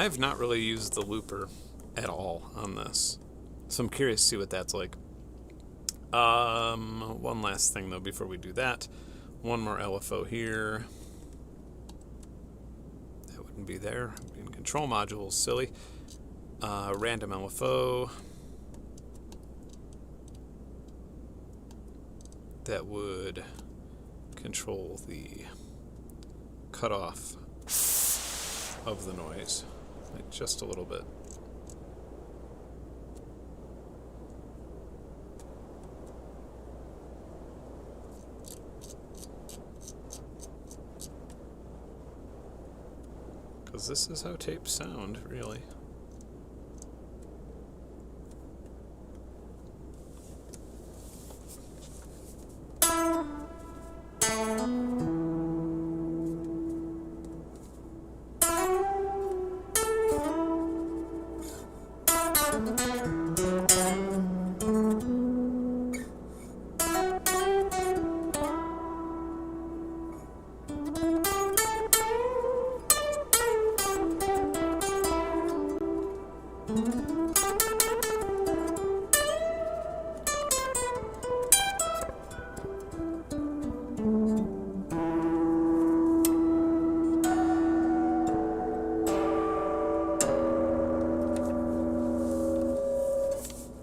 Speaker 1: I've not really used the looper at all on this, so I'm curious to see what that's like. One last thing though before we do that. One more LFO here. That wouldn't be there. In control modules, silly. Random LFO. That would control the cutoff of the noise, like just a little bit. Because this is how tapes sound, really.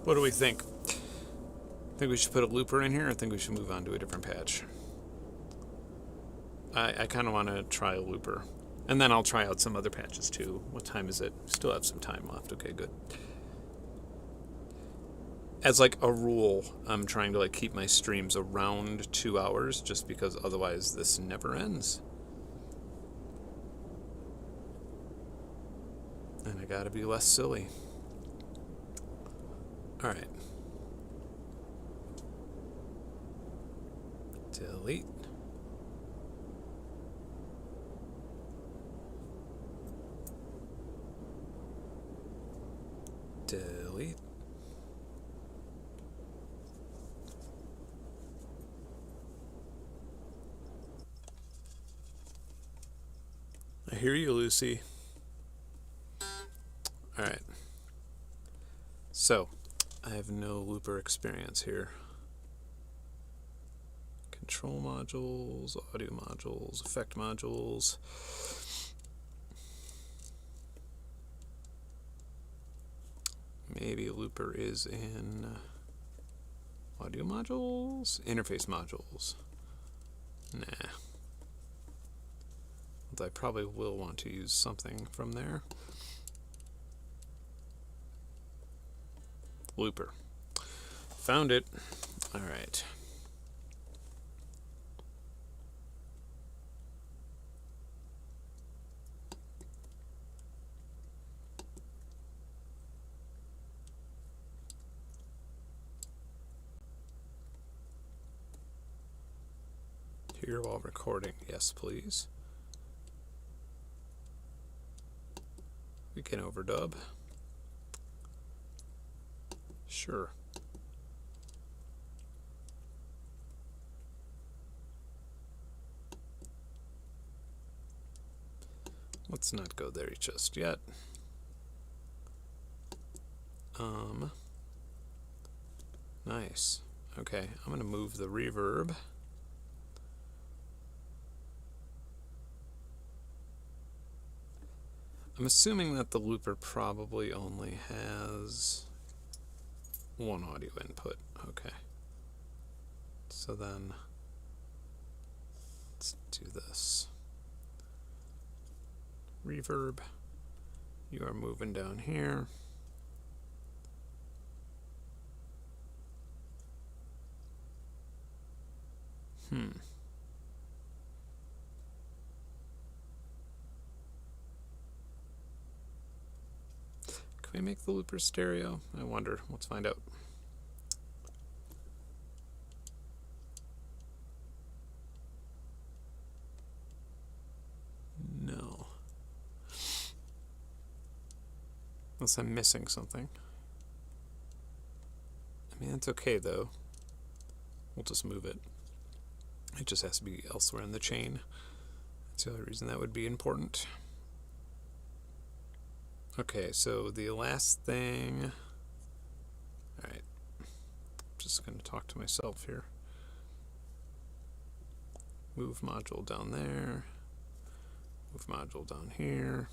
Speaker 1: What do we think? Think we should put a looper in here, or think we should move on to a different patch? I kind of want to try a looper. And then I'll try out some other patches too. What time is it? Still have some time left. Okay, good. As like a rule, I'm trying to like keep my streams around 2 hours, just because otherwise this never ends. And I gotta be less silly. All right. Delete. Delete. I hear you, Lucy. All right. So, I have no looper experience here. Control modules, audio modules, effect modules. Maybe a looper is in audio modules, interface modules. Nah. Although I probably will want to use something from there. Looper. Found it. All right. Here while recording. Yes, please. We can overdub. Sure. Let's not go there just yet. Nice. Okay, I'm going to move the reverb. I'm assuming that the looper probably only has one audio input. Okay. So then, let's do this. Reverb, you are moving down here. Can we make the looper stereo? I wonder. Let's find out. No. Unless I'm missing something. I mean, it's okay though. We'll just move it. It just has to be elsewhere in the chain. That's the only reason that would be important. Okay, so the last thing... Alright, just going to talk to myself here. Move module down there. Move module down here.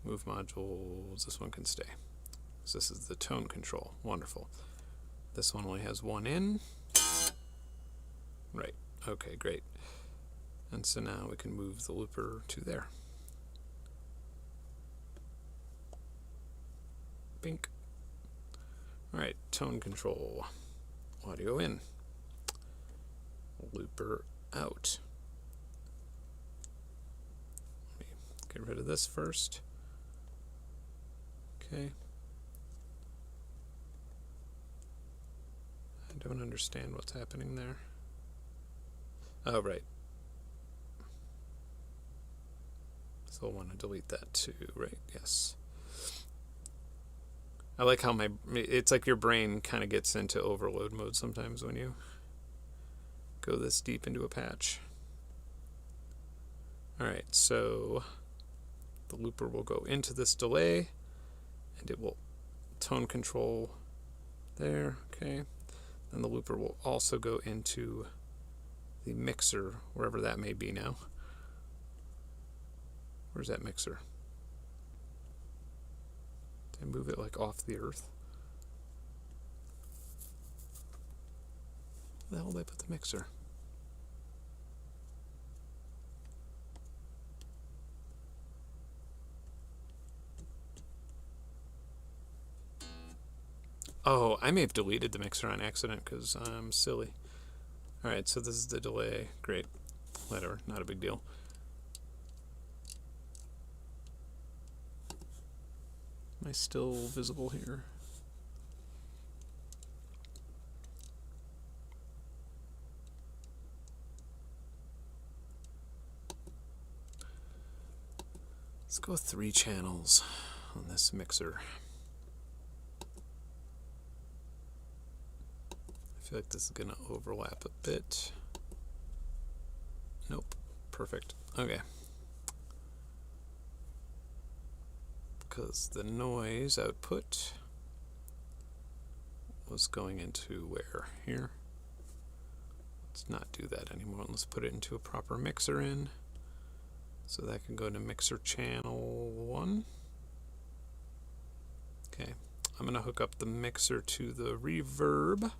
Speaker 1: Move modules, this one can stay. So this is the tone control. Wonderful. This one only has one in. Right. Okay, great. And so now we can move the looper to there. Bink. Alright, tone control. Audio in. Looper out. Let me get rid of this first. Okay. I don't understand what's happening there. Oh, right. So I'll want to delete that too, right? Yes. I like how it's like your brain kind of gets into overload mode sometimes when you go this deep into a patch. Alright, so the looper will go into this delay and it will tone control there, okay. Then the looper will also go into the mixer, wherever that may be now. Where's that mixer? Did I move it like off the earth? Where the hell did I put the mixer? Oh, I may have deleted the mixer on accident because I'm silly. Alright, so this is the delay. Great. Whatever, not a big deal. Am I still visible here? Let's go 3 channels on this mixer. I feel like this is going to overlap a bit. Nope. Perfect. Okay. Because the noise output was going into where? Here? Let's not do that anymore. Let's put it into a proper mixer in. So that can go to mixer channel 1. Okay. I'm going to hook up the mixer to the reverb.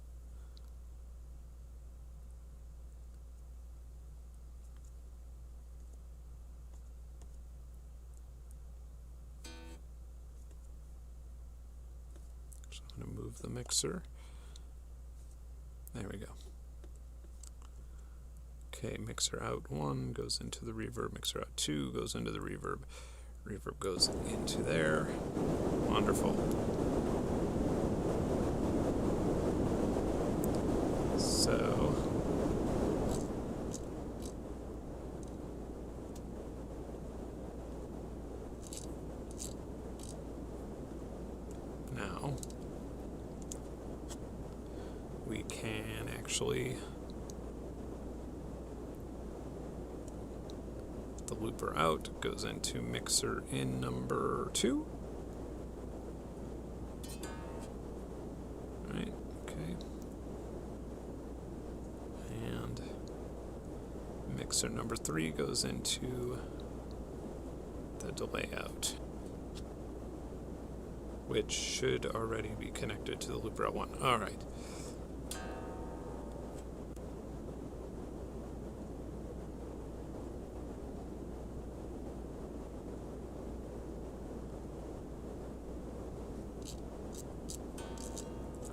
Speaker 1: The mixer. There we go. Okay, mixer out 1 goes into the reverb, mixer out 2 goes into the reverb, reverb goes into there. Wonderful. So now we can actually the looper out goes into mixer in number 2. Right, okay. And mixer number 3 goes into the delay out, which should already be connected to the looper out 1. All right.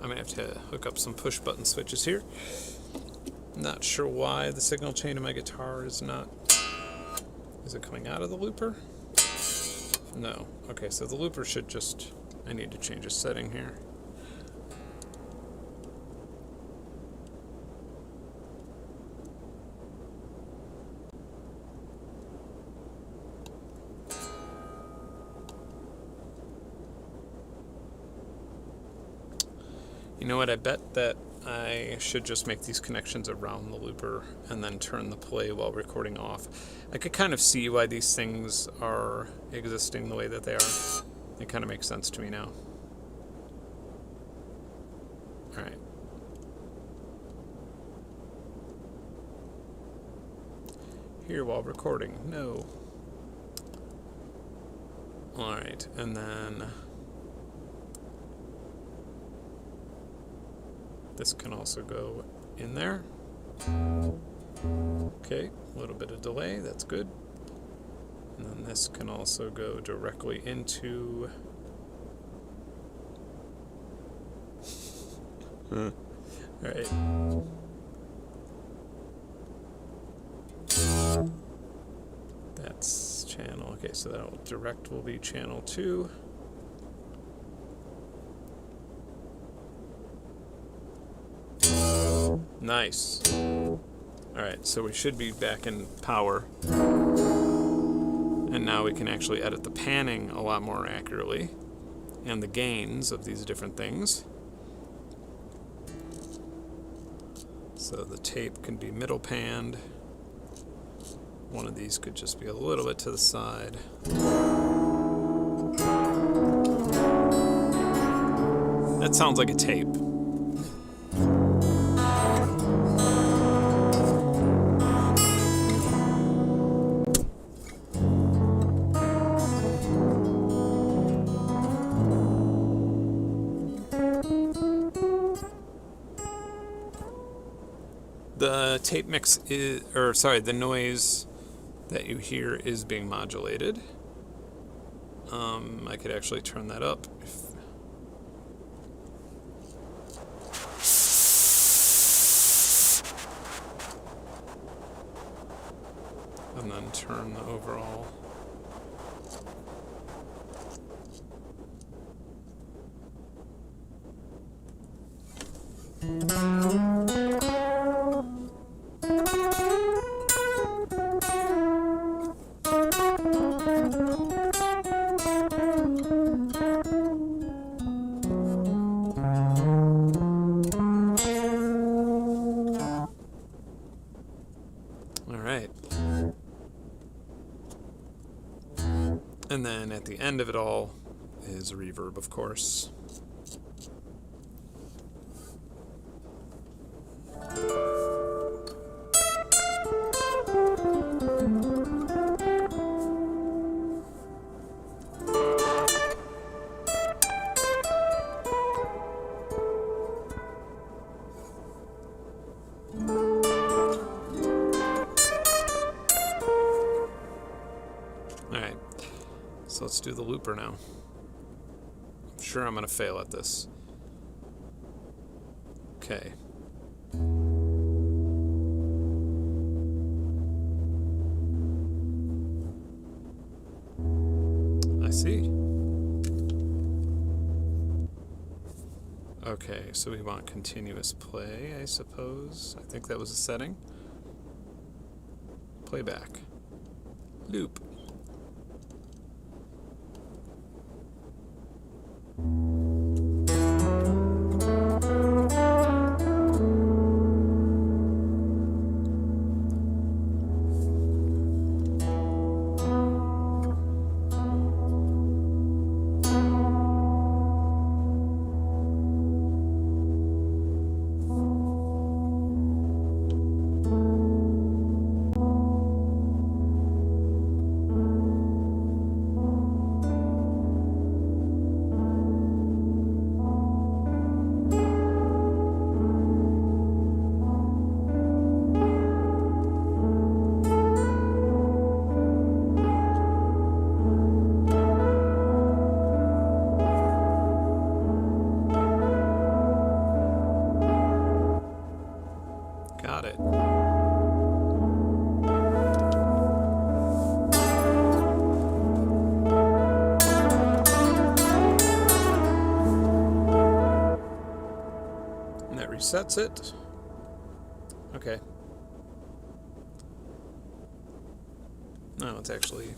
Speaker 1: I'm going to have to hook up some push button switches here. Not sure why the signal chain of my guitar is not... Is it coming out of the looper? No. Okay, so the looper should just... I need to change a setting here. You know what, I bet that I should just make these connections around the looper and then turn the play while recording off. I could kind of see why these things are existing the way that they are. It kind of makes sense to me now. Alright. Here while recording. No. Alright, and then this can also go in there. Okay, a little bit of delay, that's good. And then this can also go directly into... Alright. That's channel, okay, so that will direct will be channel 2. Nice. Alright, so we should be back in power. And now we can actually edit the panning a lot more accurately and the gains of these different things. So the tape can be middle panned. One of these could just be a little bit to the side. That sounds like a tape. The tape mix is, the noise that you hear is being modulated. I could actually turn that up. And then turn the overall. And then at the end of it all is reverb, of course. Alright, so let's do the looper now. I'm sure I'm going to fail at this. Okay. I see. Okay, so we want continuous play, I suppose. I think that was a setting. Playback. Loop. Got it. And that resets it. Okay. No, it's actually...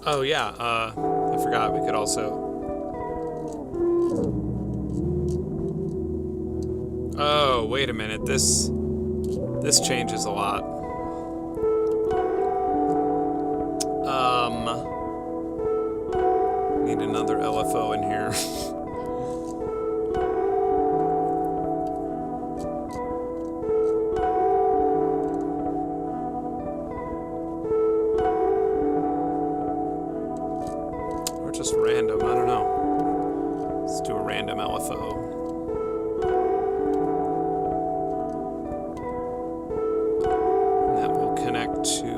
Speaker 1: Oh yeah, I forgot we could also... Oh, wait a minute, this changes a lot. Need another LFO in here. Or just random, I don't know. Let's do a random LFO. And that will connect to...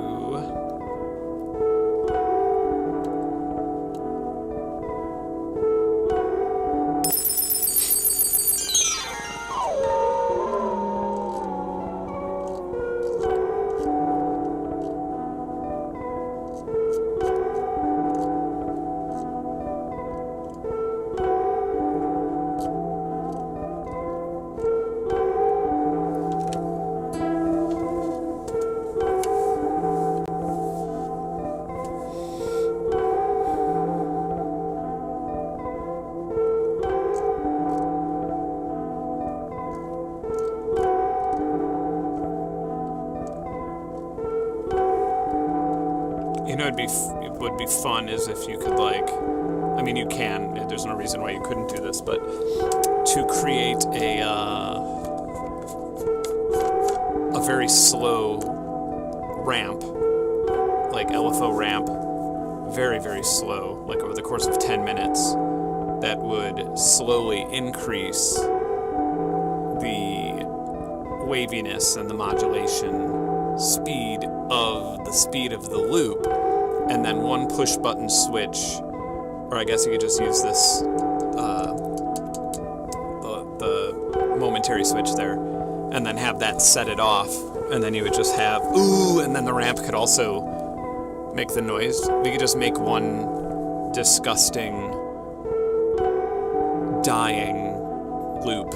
Speaker 1: You know, it would be fun is if you could, like, I mean, you can. There's no reason why you couldn't do this, but to create a very slow ramp, like LFO ramp, very, very slow, like over the course of 10 minutes, that would slowly increase the waviness and the modulation speed of the loop, and then one push button switch, or I guess you could just use this the momentary switch there, and then have that set it off, and then you would just have ooh, and then the ramp could also make the noise. We could just make one disgusting dying loop.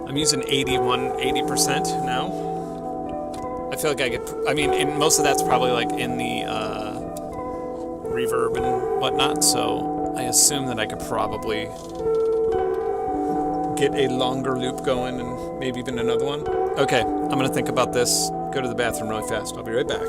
Speaker 1: I'm using 80% now. I feel like I could, I mean, and most of that's probably like in the reverb and whatnot, so I assume that I could probably get a longer loop going and maybe even another one. Okay, I'm gonna think about this, go to the bathroom really fast. I'll be right back.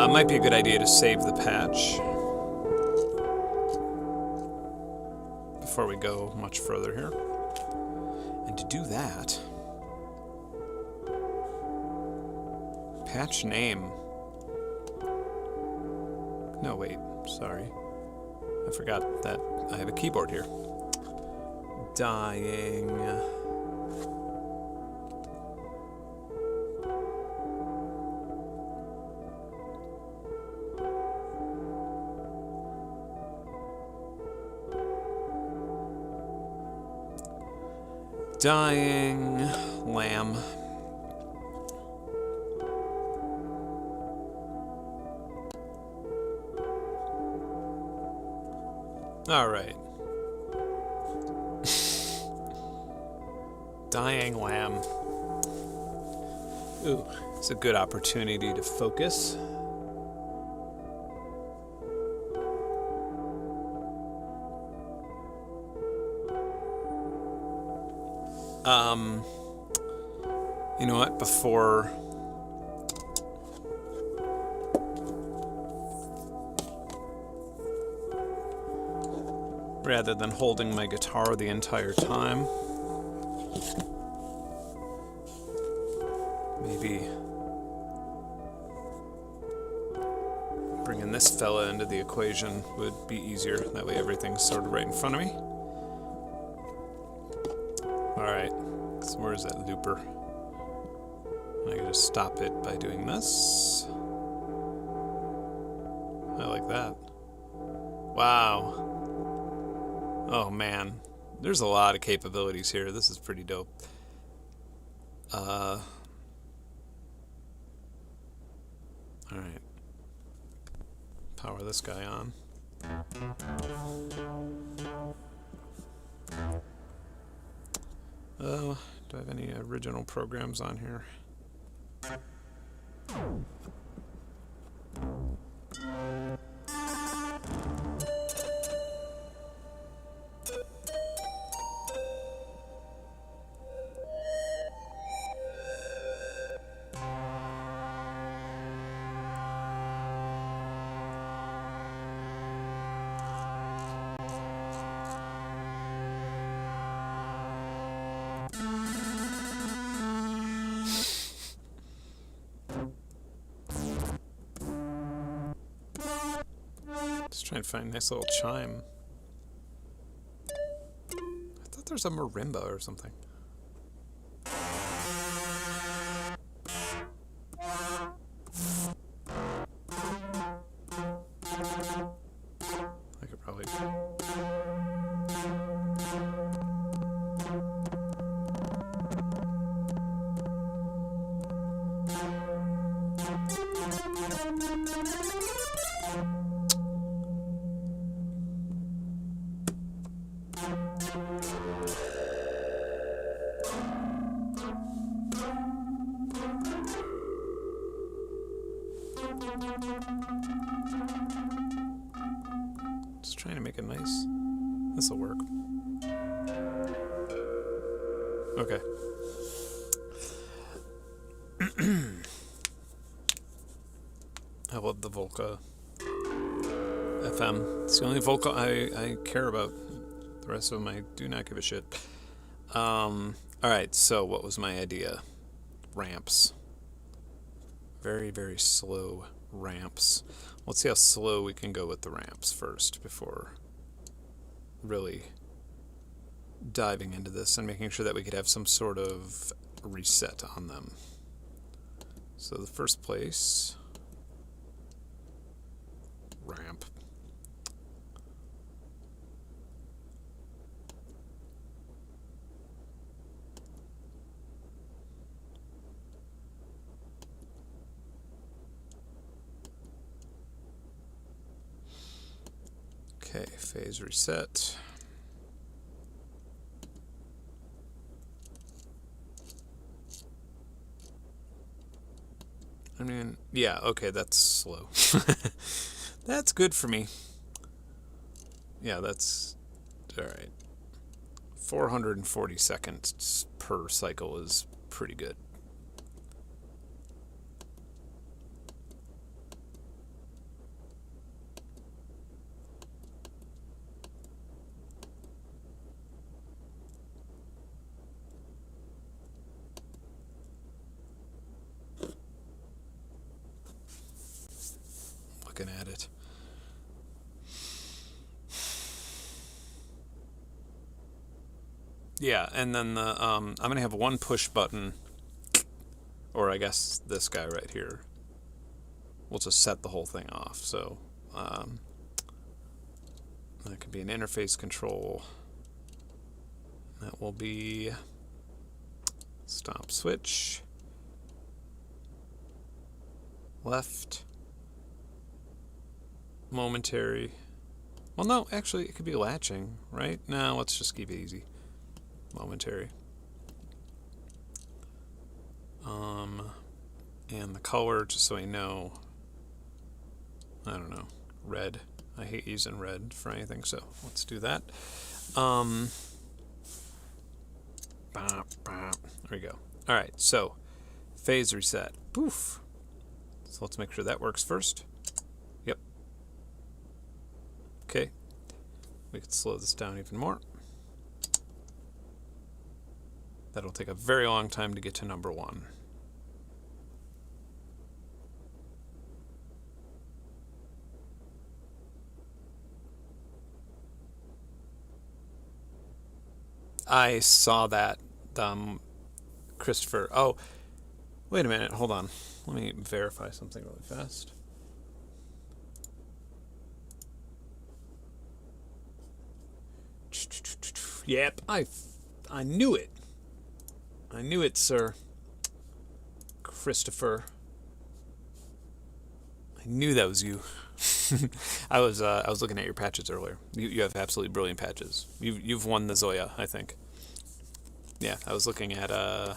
Speaker 1: Might be a good idea to save the patch. before we go much further here. And to do that, patch name. No, wait, sorry. I forgot that I have a keyboard here. Dying. Dying lamb. All right. Dying lamb. Ooh, it's a good opportunity to focus. You know what? Before rather than holding my guitar the entire time, maybe bringing this fella into the equation would be easier. That way everything's sort of right in front of me. Alright, so where's that looper? I can just stop it by doing this. I like that. Wow. Oh man, there's a lot of capabilities here. This is pretty dope. Alright. Power this guy on. Oh, do I have any original programs on here? Just trying to find a nice little chime. I thought there's a marimba or something. I could probably... Just trying to make it nice. This'll work. Okay. I love the Volca FM. It's the only Volca I care about. The rest of them I do not give a shit. Alright, so what was my idea? Ramps. Very, very slow ramps. Let's see how slow we can go with the ramps first before really diving into this and making sure that we could have some sort of reset on them. So the first place, ramp. Okay, phase reset. I mean, yeah, okay, that's slow. That's good for me. Yeah, that's alright. 440 seconds per cycle is pretty good. Yeah, and then I'm gonna have one push button, or I guess this guy right here. We'll just set the whole thing off. So that could be an interface control. That will be stop switch, left, momentary. Well, no, actually, it could be latching, right? No, let's just keep it easy. Momentary. And the color, just so I know, I don't know, red. I hate using red for anything, so let's do that. There we go. All right, so phase reset. Poof. So let's make sure that works first. Yep. Okay. We could slow this down even more. That'll take a very long time to get to number 1. I saw that, Christopher. Oh, wait a minute. Hold on. Let me verify something really fast. Yep, I knew it. I knew it, sir. Christopher. I knew that was you. I was looking at your patches earlier. You have absolutely brilliant patches. You've won the ZOIA, I think. Yeah, I was looking at I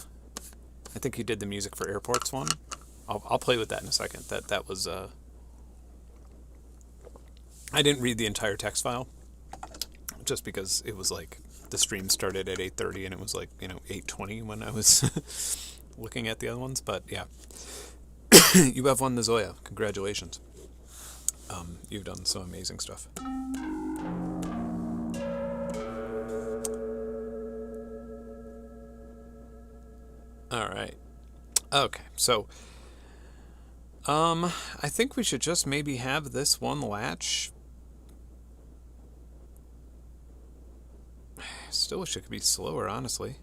Speaker 1: think you did the music for Airports one. I'll play with that in a second. That was I didn't read the entire text file just because it was like the stream started at 8:30 and it was like, 8:20 when I was looking at the other ones, but yeah. You have won the ZOIA. Congratulations. You've done some amazing stuff. All right. Okay, so I think we should just maybe have this one latch. Still wish it could be slower, honestly.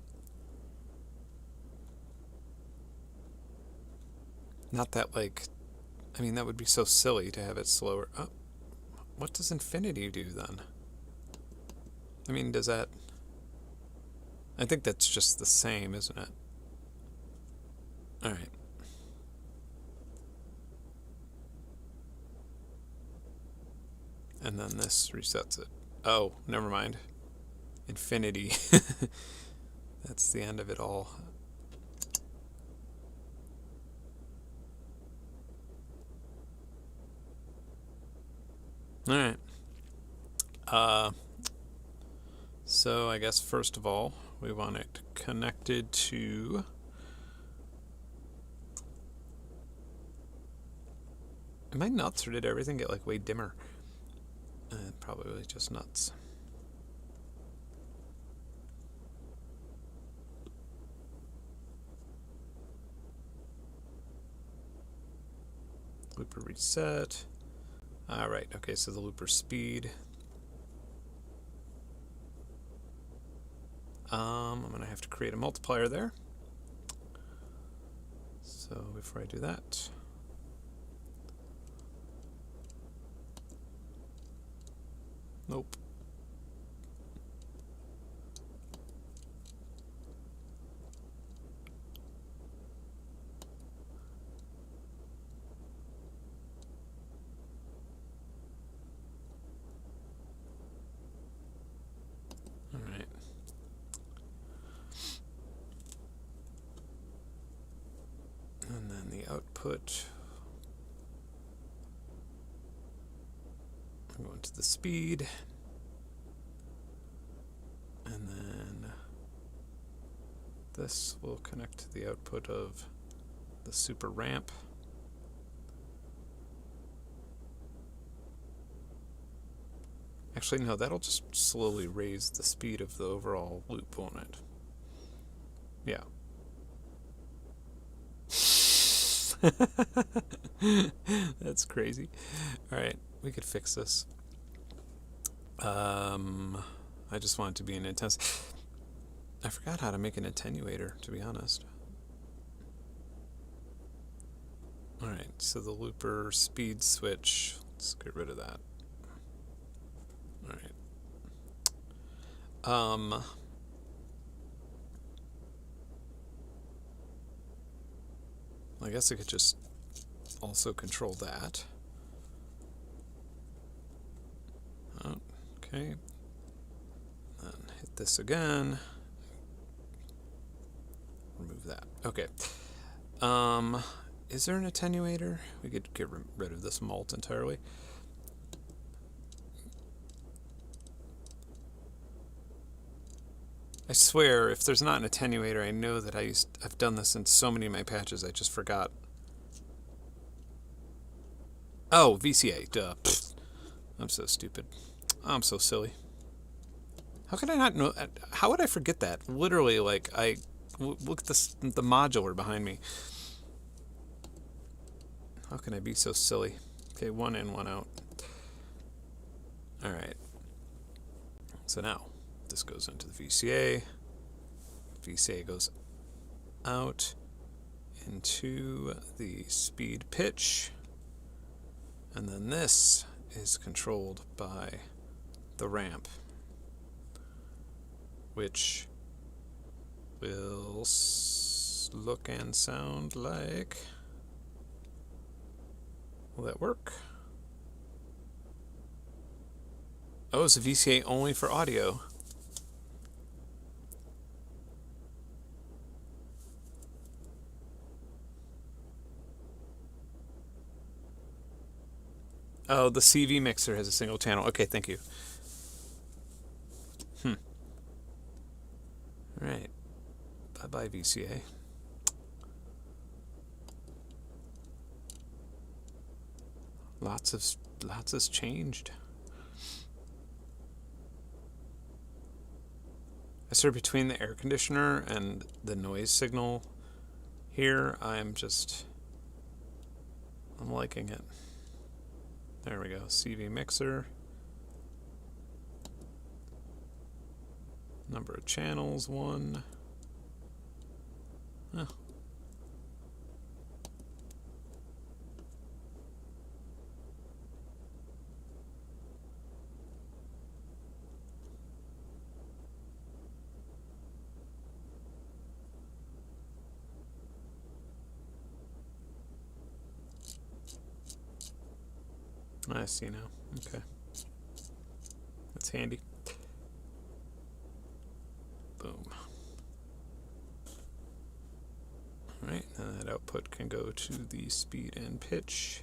Speaker 1: Not that, that would be so silly to have it slower. Oh, what does infinity do then? Does that... I think that's just the same, isn't it? Alright. And then this resets it. Oh, never mind. Infinity. That's the end of it all. Alright. So I guess first of all, we want it connected to... Am I nuts or did everything get way dimmer? Probably just nuts. Looper reset. Alright, okay, so the looper speed. I'm going to have to create a multiplier there. So before I do that... Nope. All right. And then the output. I'm going to the speed. And then this will connect to the output of the super ramp. Actually, no, that'll just slowly raise the speed of the overall loop, won't it? Yeah. That's crazy. Alright, we could fix this. I just want it to be an intense... I forgot how to make an attenuator, to be honest. Alright, so the looper speed switch, let's get rid of that. Alright. I guess I could just also control that. Okay. Then hit this again. Remove that. Okay. Is there an attenuator? We could get rid of this mult entirely. I swear, if there's not an attenuator, I know that I've done this in so many of my patches, I just forgot. Oh, VCA, duh. Pfft. I'm so stupid. I'm so silly. How could I not know? How would I forget that? Literally, like, look at the modular behind me. How can I be so silly? Okay, one in, one out. Alright. So now, this goes into the VCA. VCA goes out into the speed pitch. And then this is controlled by the ramp, which will look and sound like... Will that work? Oh, it's a VCA only for audio. Oh, the CV mixer has a single channel. Okay, thank you. Alright. Bye-bye, VCA. Lots has changed. I sort of between the air conditioner and the noise signal here, I'm liking it. There we go, CV mixer. Number of channels, 1. Oh. I see now. Okay. That's handy. Boom. Alright, now that output can go to the speed and pitch.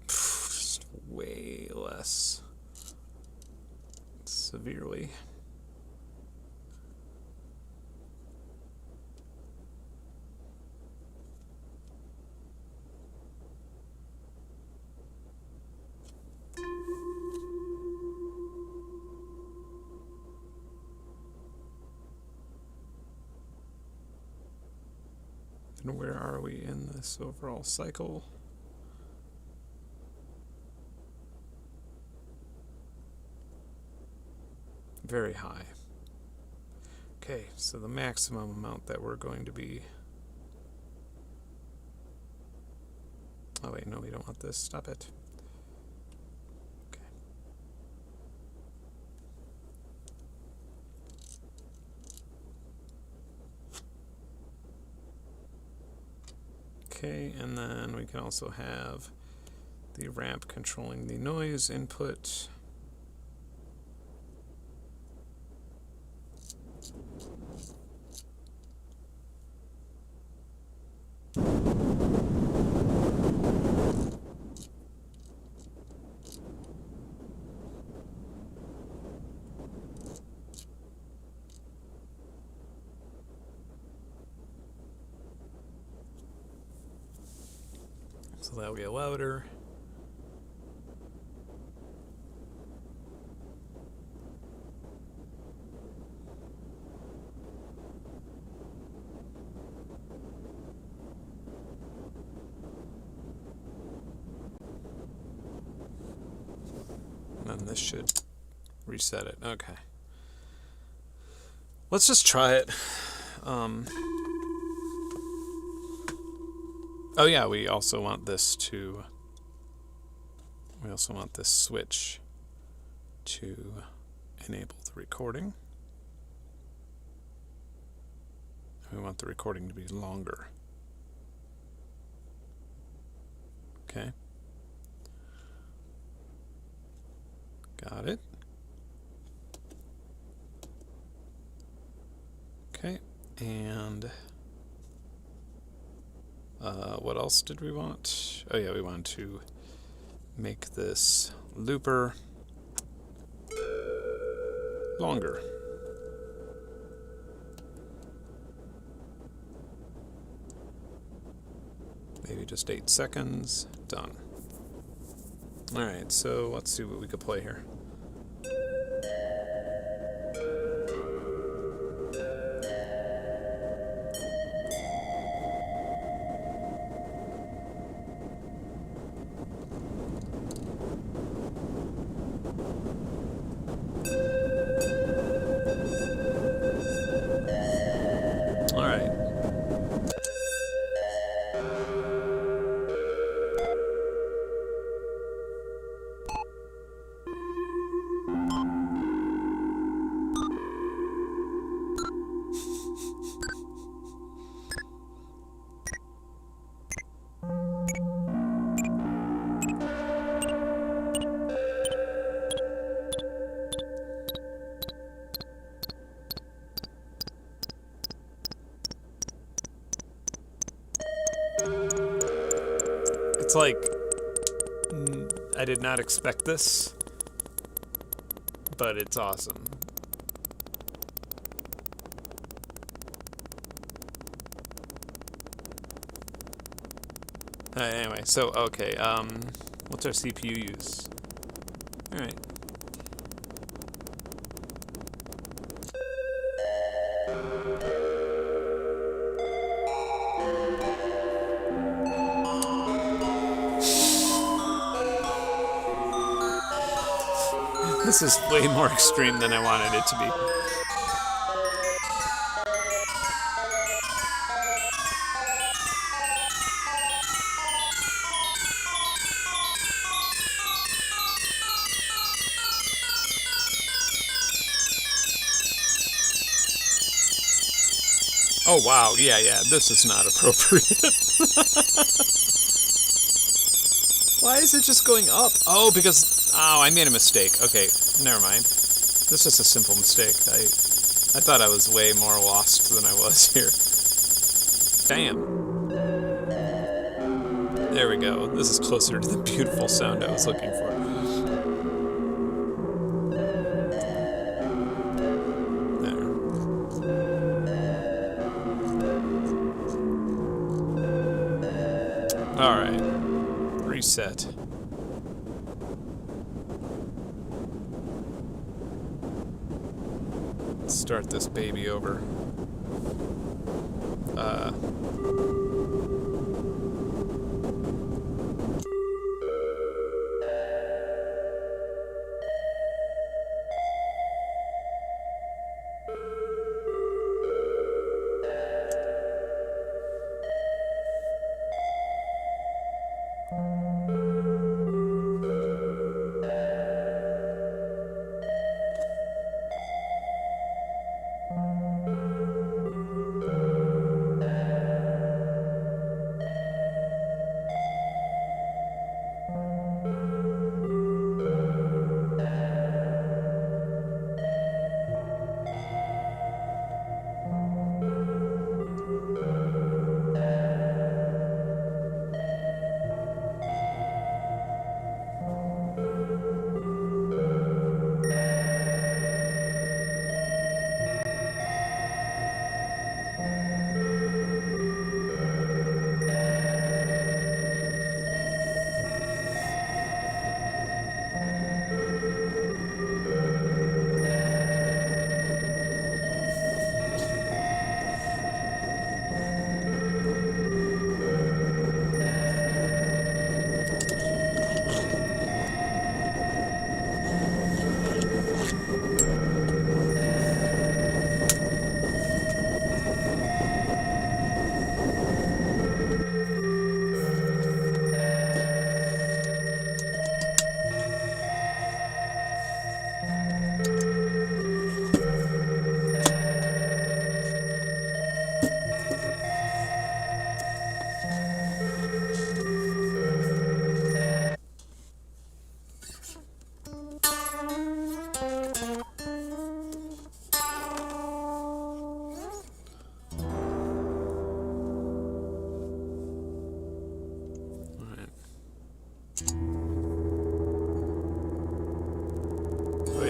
Speaker 1: Just way less severely. And where are we in this overall cycle? Very high. Okay, so the maximum amount that we're going to be... Oh wait, no, we don't want this. Stop it. Okay, and then we can also have the ramp controlling the noise input. So that'll get louder. And then this should reset it. Okay. Let's just try it. Oh yeah, we also want this switch to enable the recording. We want the recording to be longer. Okay. Got it. Okay, and what else did we want? Oh yeah, we want to make this looper longer. Maybe just 8 seconds. Done. Alright, so let's see what we could play here. Alright. It's like, I did not expect this, but it's awesome. Anyway, so, okay, what's our CPU use? Alright. This is way more extreme than I wanted it to be. Oh wow, yeah, this is not appropriate. Why is it just going up? Oh, because, I made a mistake. Okay, never mind. This is a simple mistake. I thought I was way more lost than I was here. Damn. There we go. This is closer to the beautiful sound I was looking for. Alright. Reset. Let's start this baby over.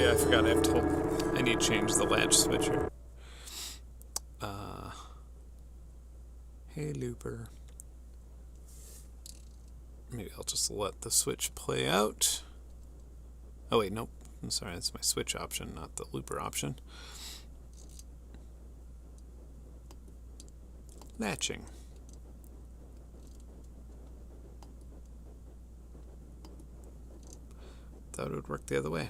Speaker 1: yeah, I forgot I need to change the latch switch here. Hey, looper. Maybe I'll just let the switch play out. Oh wait, nope. I'm sorry, that's my switch option, not the looper option. Latching. Thought it would work the other way.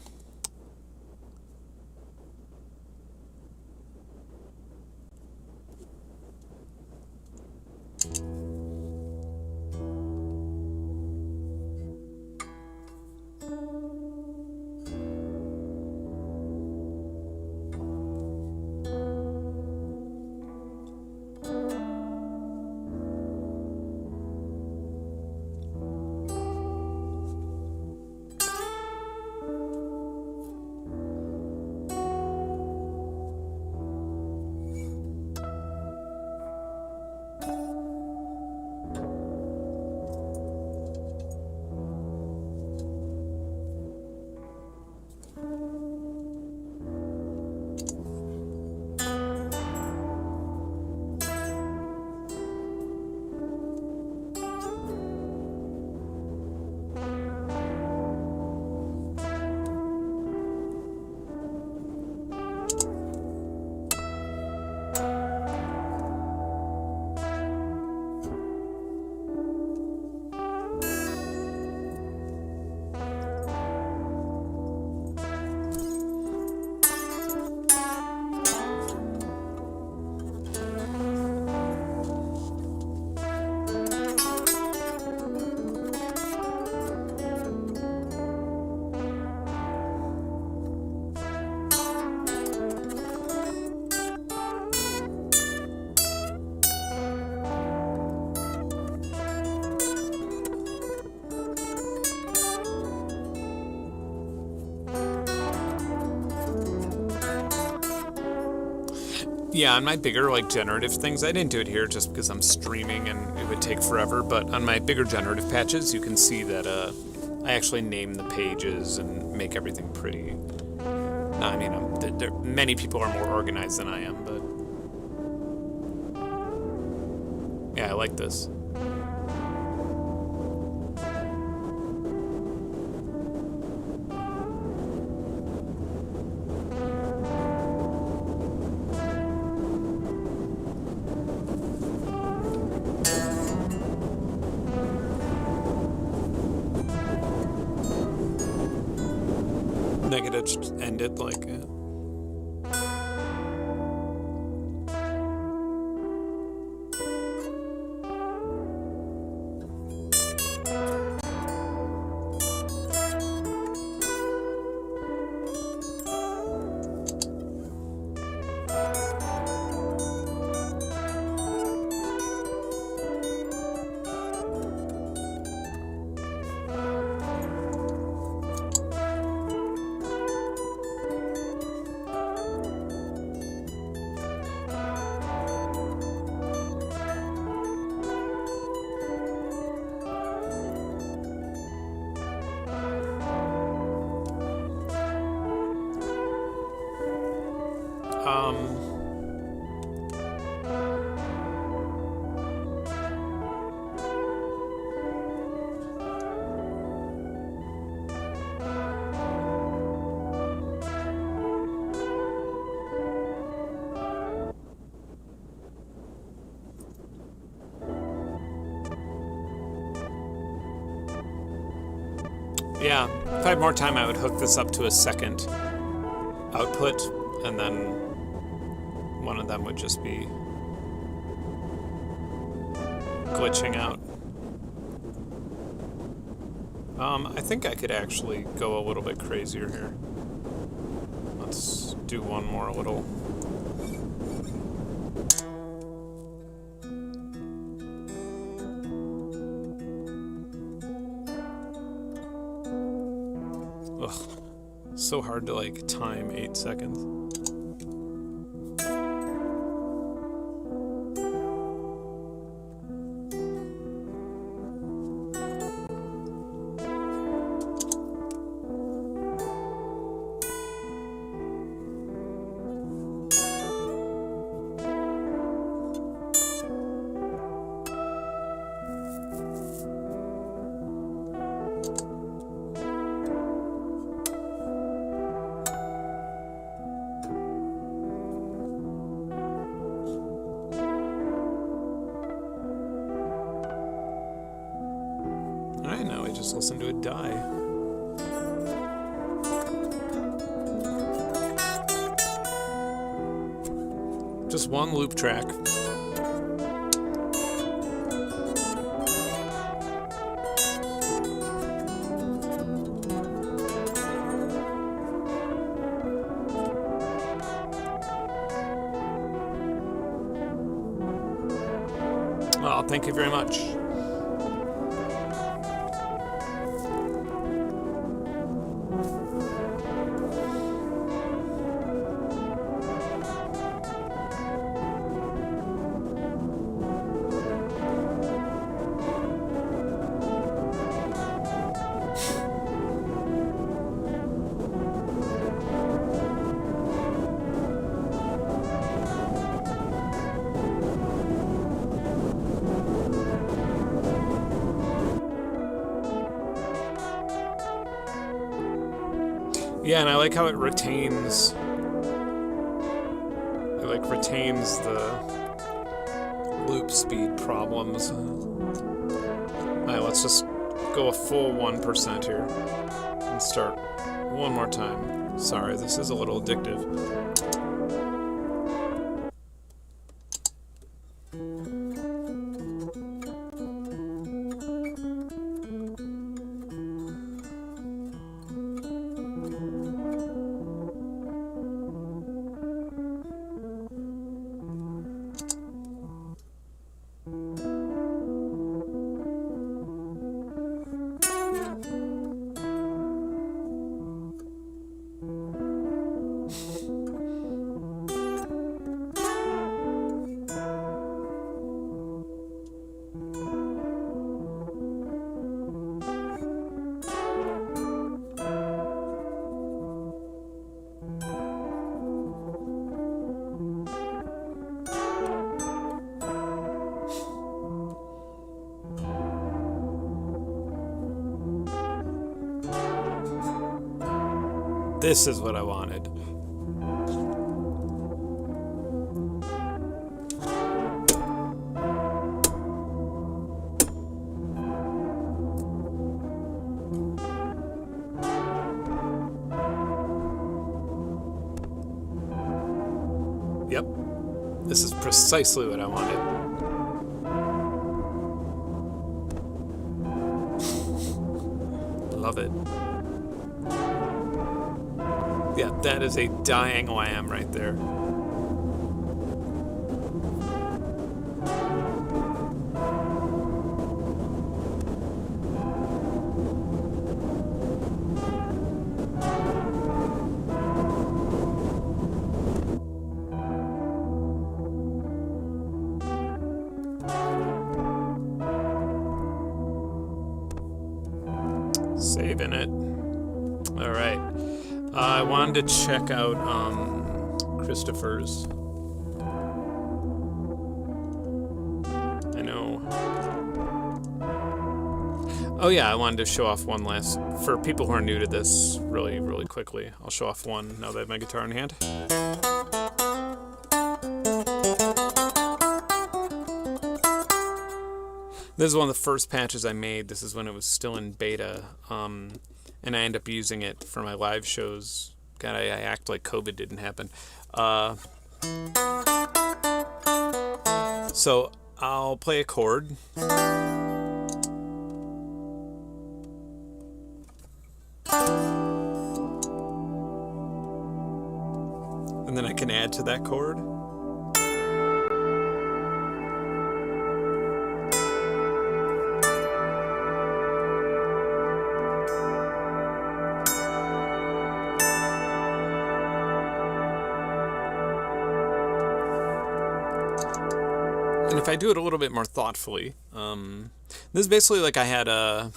Speaker 1: Yeah, on my bigger, like, generative things, I didn't do it here just because I'm streaming and it would take forever, but on my bigger generative patches, you can see that I actually name the pages and make everything pretty. No, I mean, many people are more organized than I am, but yeah, I like this. Negative just ended like yeah, if I had more time, I would hook this up to a second output, and then one of them would just be glitching out. I think I could actually go a little bit crazier here. Let's do one more little. Ugh, so hard to like time 8 seconds. listen to it die. Just one loop track. Oh, thank you very much. Yeah, and I like how it retains. It like retains the loop speed problems. Alright, let's just go a full 1% here and start one more time. Sorry, this is a little addictive. This is what I wanted. Yep. This is precisely what I wanted. Love it. Yeah, that is a dying lamb right there. Saving it. All right. I wanted to check out Christopher's. I know. Oh yeah, I wanted to show off one last, for people who are new to this, really quickly. I'll show off one now that I have my guitar in hand. This is one of the first patches I made. This is when it was still in beta. And I end up using it for my live shows. God, I act like COVID didn't happen. So I'll play a chord. And then I can add to that chord. And if I do it a little bit more thoughtfully, this is basically like I had a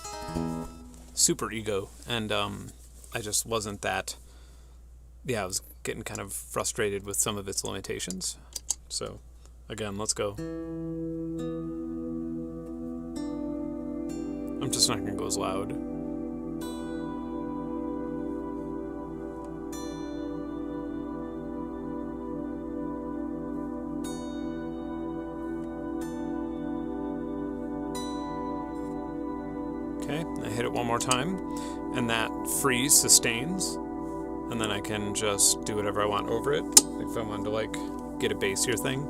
Speaker 1: super ego, and I just wasn't that, I was getting kind of frustrated with some of its limitations. So, again, let's go. I'm just not going to go as loud. hit it one more time, and that freeze sustains, and then I can just do whatever I want over it. Like if I wanted to like get a bassier thing.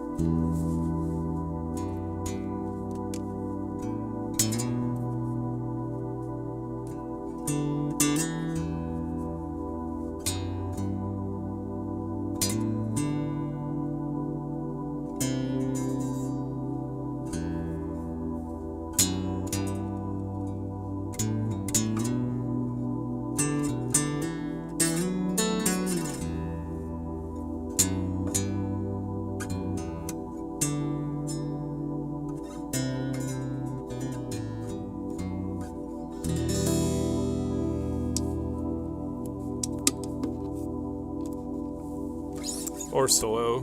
Speaker 1: Or solo.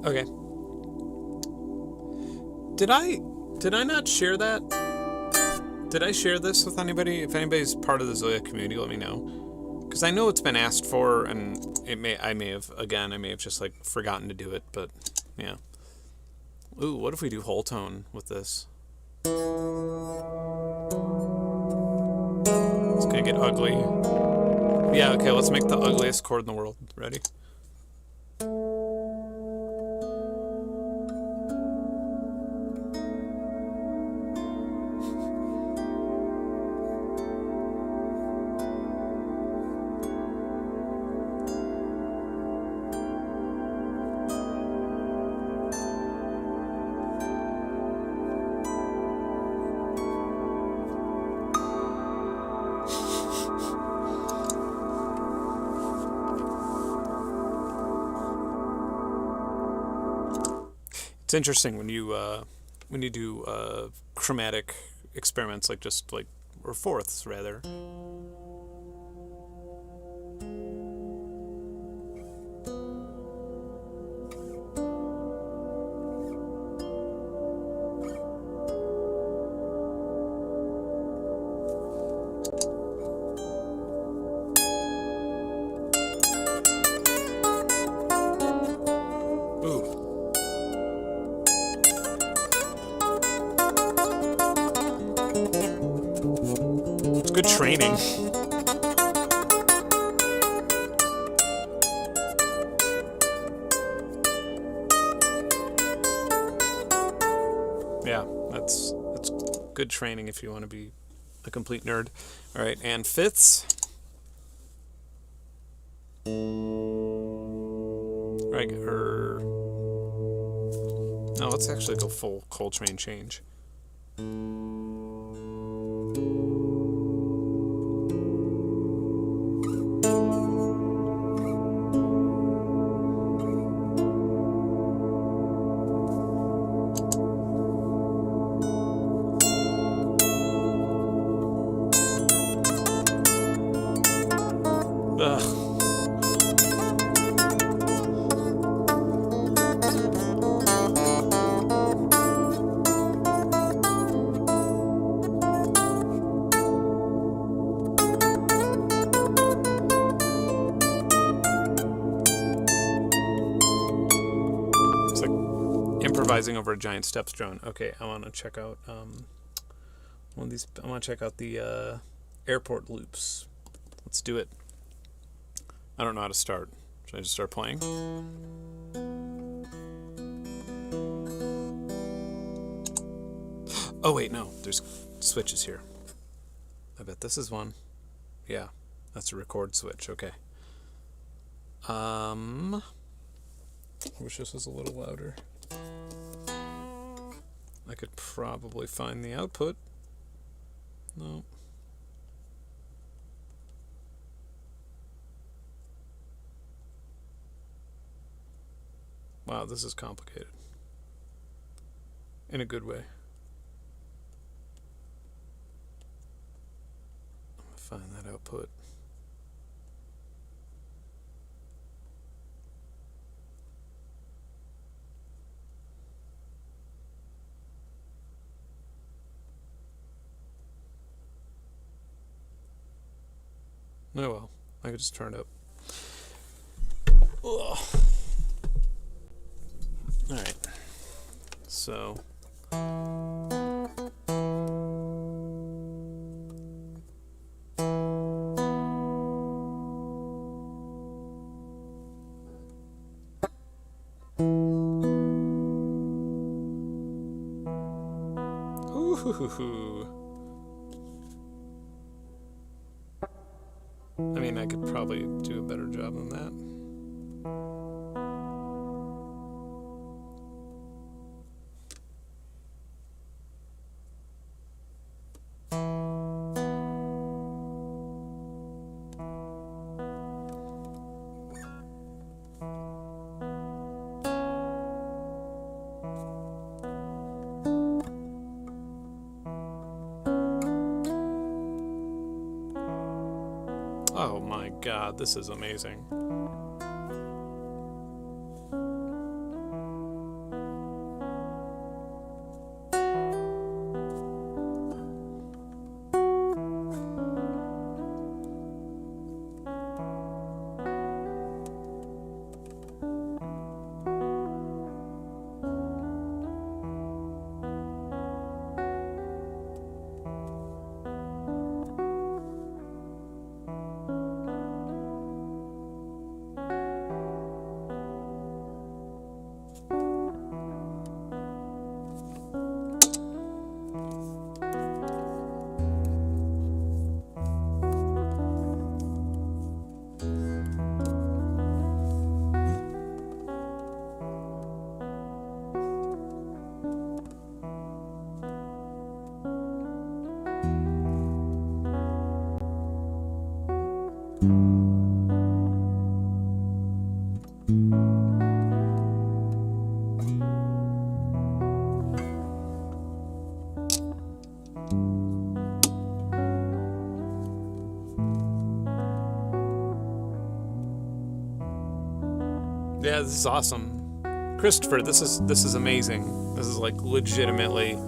Speaker 1: Okay. Did I not share that? Did I share this with anybody? If anybody's part of the ZOIA community, let me know. Because I know it's been asked for, and I may have just like forgotten to do it, but yeah. Ooh, what if we do whole tone with this? It's gonna get ugly. Yeah, okay, let's make the ugliest chord in the world. Ready? It's interesting when you do chromatic experiments, like just like, or fourths rather. Good training. Yeah, that's good training if you want to be a complete nerd. All right, and fifths. Right, no, let's actually go full Coltrane change. It's like improvising over a giant steps drone. Okay, I want to check out one of these. I want to check out the airport loops. Let's do it. I don't know how to start. Should I just start playing? Oh wait, no. There's switches here. I bet this is one. Yeah, that's a record switch. Okay. I wish this was a little louder. I could probably find the output. No. Wow, this is complicated. In a good way. find that output. Oh well, I could just turn it up. Ugh. Alright, so ooh. I mean, I could probably do a better job than that. Oh my god, this is amazing. Yeah, this is awesome. Christopher, this is amazing. This is like legitimately,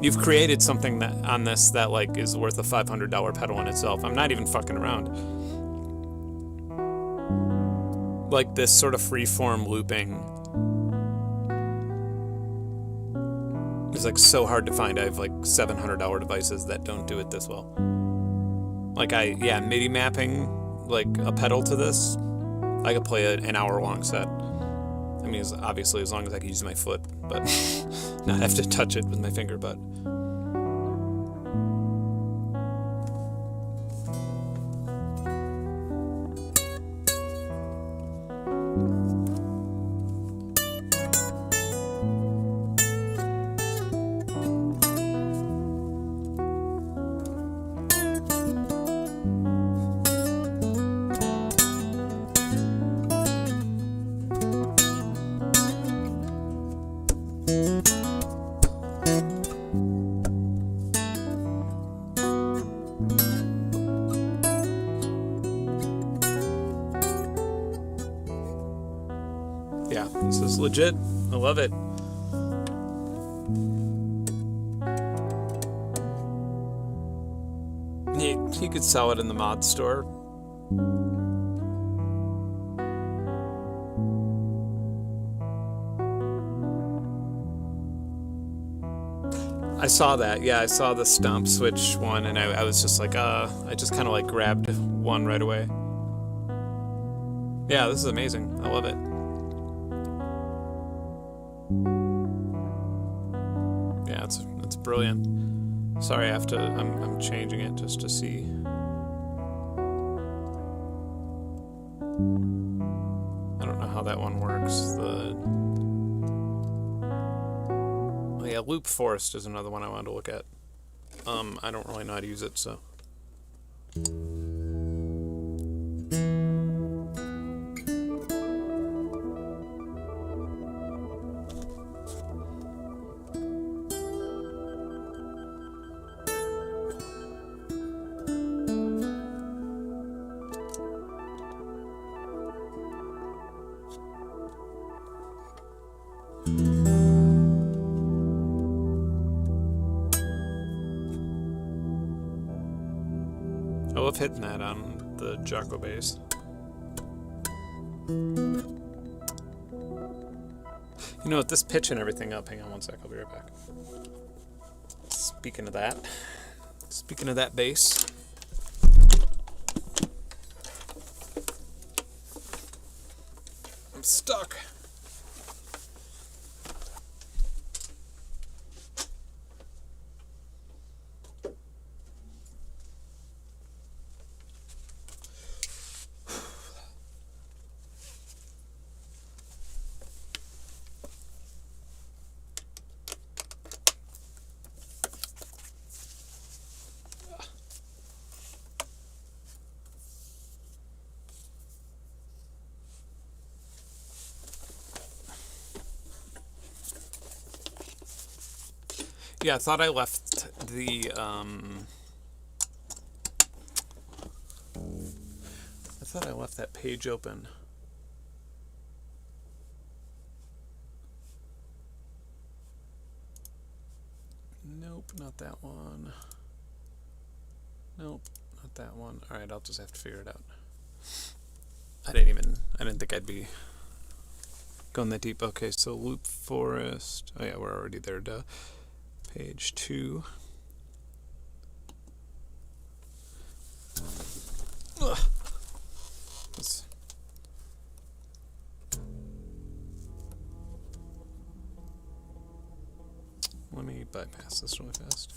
Speaker 1: you've created something that on this that like is worth a $500 pedal in itself. I'm not even fucking around. Like this sort of freeform looping is like so hard to find. I have like $700 devices that don't do it this well. Like MIDI mapping like a pedal to this, I could play an hour-long set. I mean, obviously as long as I can use my foot, but not have to touch it with my finger, but... Yeah, this is legit. I love it. You could sell it in the mod store. I saw that. Yeah, I saw the stomp switch one, and I was just like, I just kind of like grabbed one right away. Yeah, this is amazing. I love it. Yeah, it's brilliant. Sorry, I'm changing it just to see. I don't know how that one works. Oh yeah, Loop Forest is another one I wanted to look at. I don't really know how to use it, so. hitting that on the Jocko bass. You know, with this pitch and everything up, hang on one sec, I'll be right back. Speaking of that bass. I'm stuck. Yeah, I thought I left the, that page open. Nope, not that one. Nope, not that one. Alright, I'll just have to figure it out. I didn't think I'd be going that deep. Okay, so loop forest. Oh yeah, we're already there, duh. Page 2. Ugh. Let me bypass this really fast.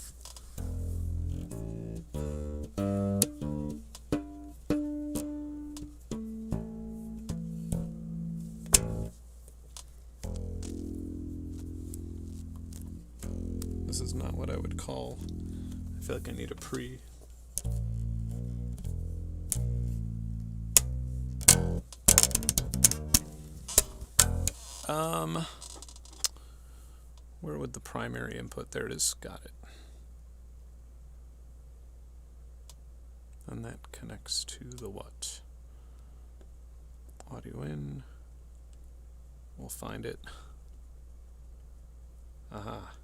Speaker 1: This is not what I would call. I feel like I need a pre. Where would the primary input? There it is. Got it. And that connects to the what? Audio in. We'll find it. Aha.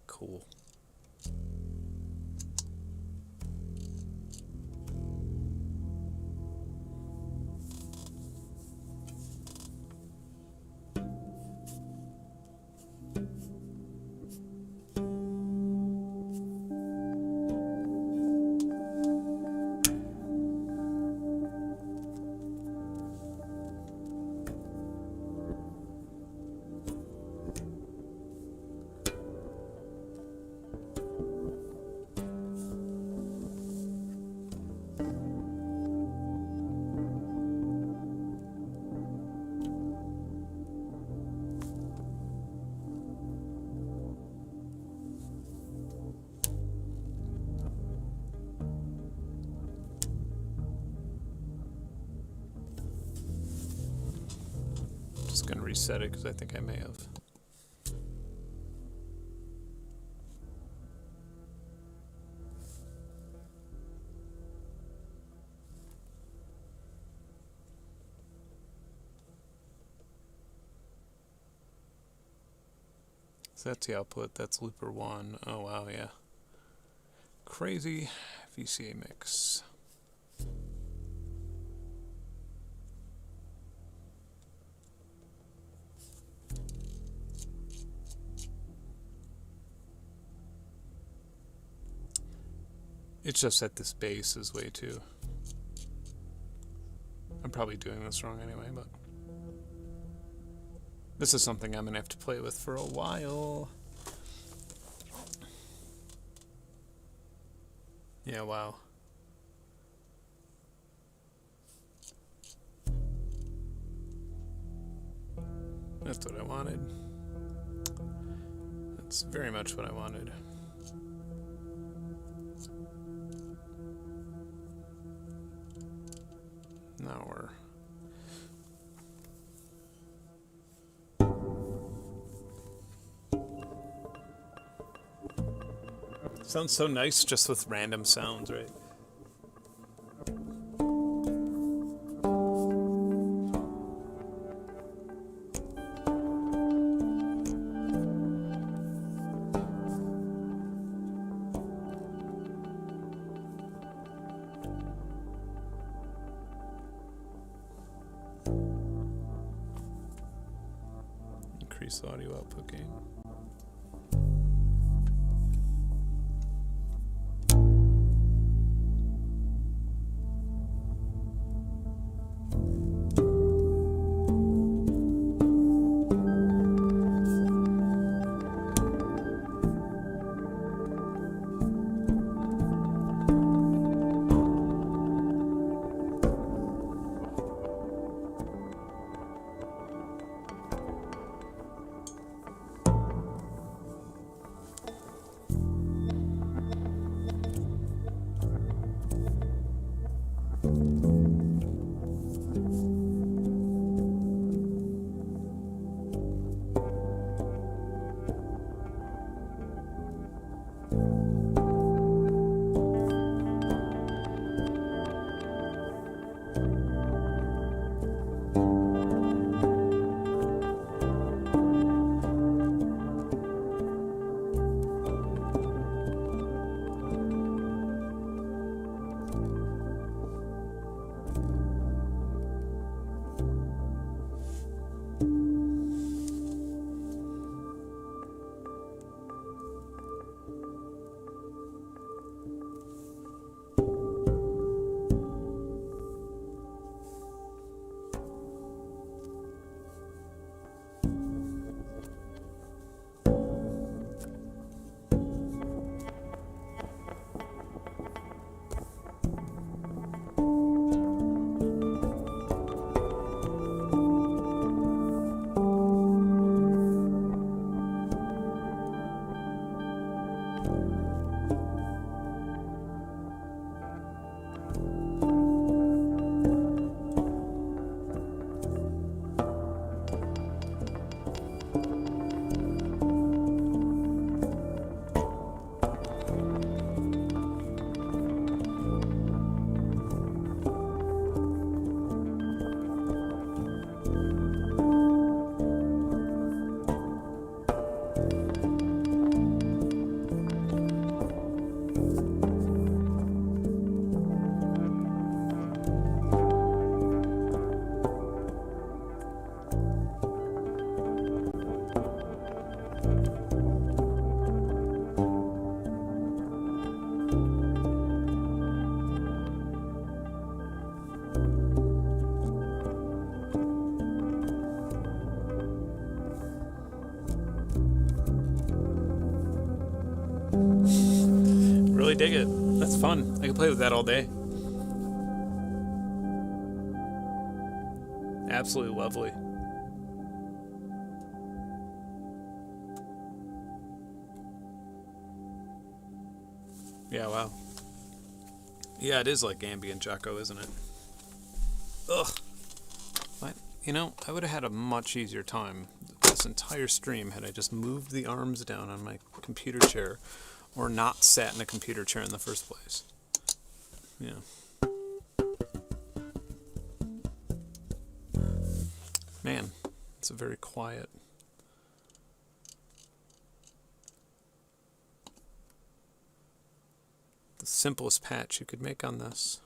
Speaker 1: Cool. Just gonna reset it because I think I may have. So that's the output, that's looper 1. Oh wow, yeah. Crazy VCA mix. It's just that this bass is way too. I'm probably doing this wrong anyway, but this is something I'm gonna have to play with for a while. Yeah, wow. That's what I wanted. That's very much what I wanted. Now we're... Sounds so nice just with random sounds, right? increase the audio output gain. Really dig it. That's fun. I can play with that all day. Absolutely lovely. Yeah, wow. Yeah, it is like ambient Jocko, isn't it? Ugh. But, you know, I would have had a much easier time this entire stream had I just moved the arms down on my computer chair or not sat in a computer chair in the first place. Yeah. Man, it's a very quiet. The simplest patch you could make on this.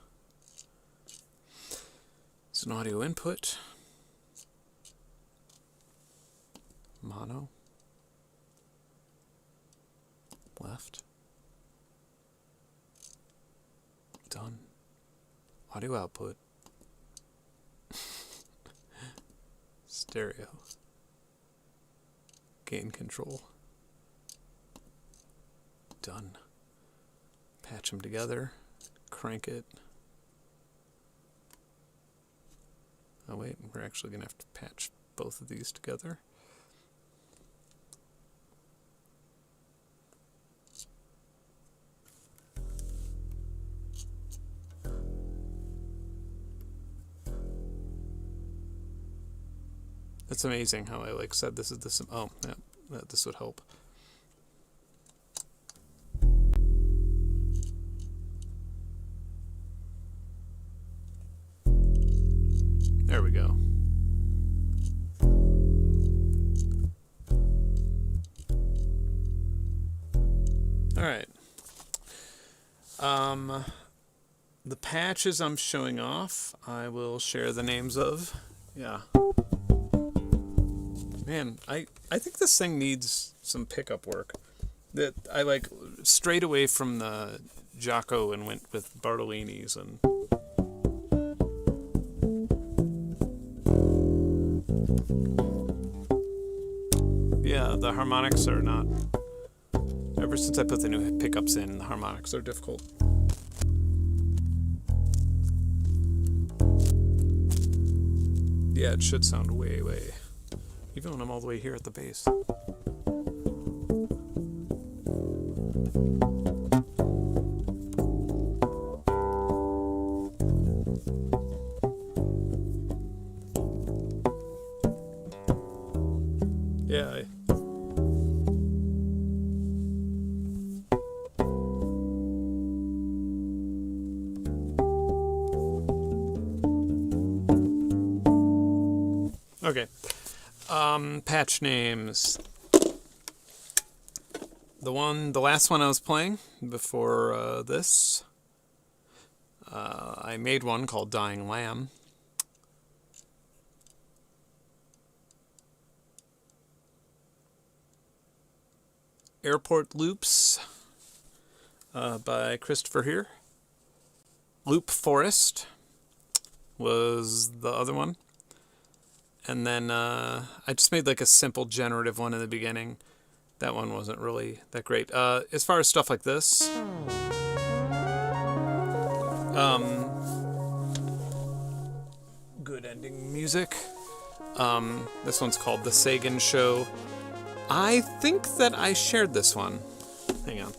Speaker 1: It's an audio input. Mono. Left. Done. Audio output. Stereo. Gain control. Done. Patch them together. Crank it. Oh wait, we're actually going to have to patch both of these together. It's amazing how I said this is the oh yeah, this would help. There we go. All right. The patches I'm showing off, I will share the names of. Yeah. Man, I think this thing needs some pickup work. That I like strayed away from the Giaco and went with Bartolini's and. Yeah, the harmonics are not. Ever since I put the new pickups in, the harmonics are difficult. Yeah, it should sound way, even when I'm all the way here at the bass. Yeah. Okay. Patch names. The last one I was playing before this, I made one called Dying Lamb. Airport Loops by Christopher here. Loop Forest was the other one. And then I just made like a simple generative one in the beginning. That one wasn't really that great. As far as stuff like this, good ending music. This one's called The Sagan Show. I think that I shared this one. Hang on.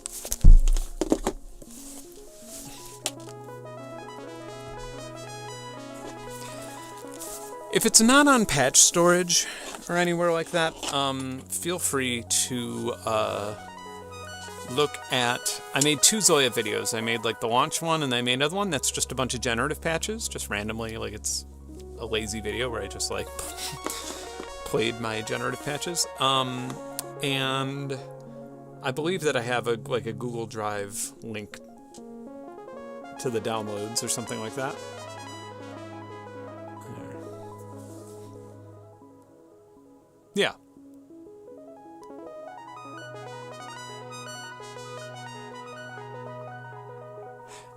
Speaker 1: If it's not on patch storage or anywhere like that, feel free to look at... I made 2 ZOIA videos. I made like the launch one, and I made another one that's just a bunch of generative patches, just randomly. Like it's a lazy video where I just like played my generative patches. And I believe that I have a Google Drive link to the downloads or something like that. Yeah.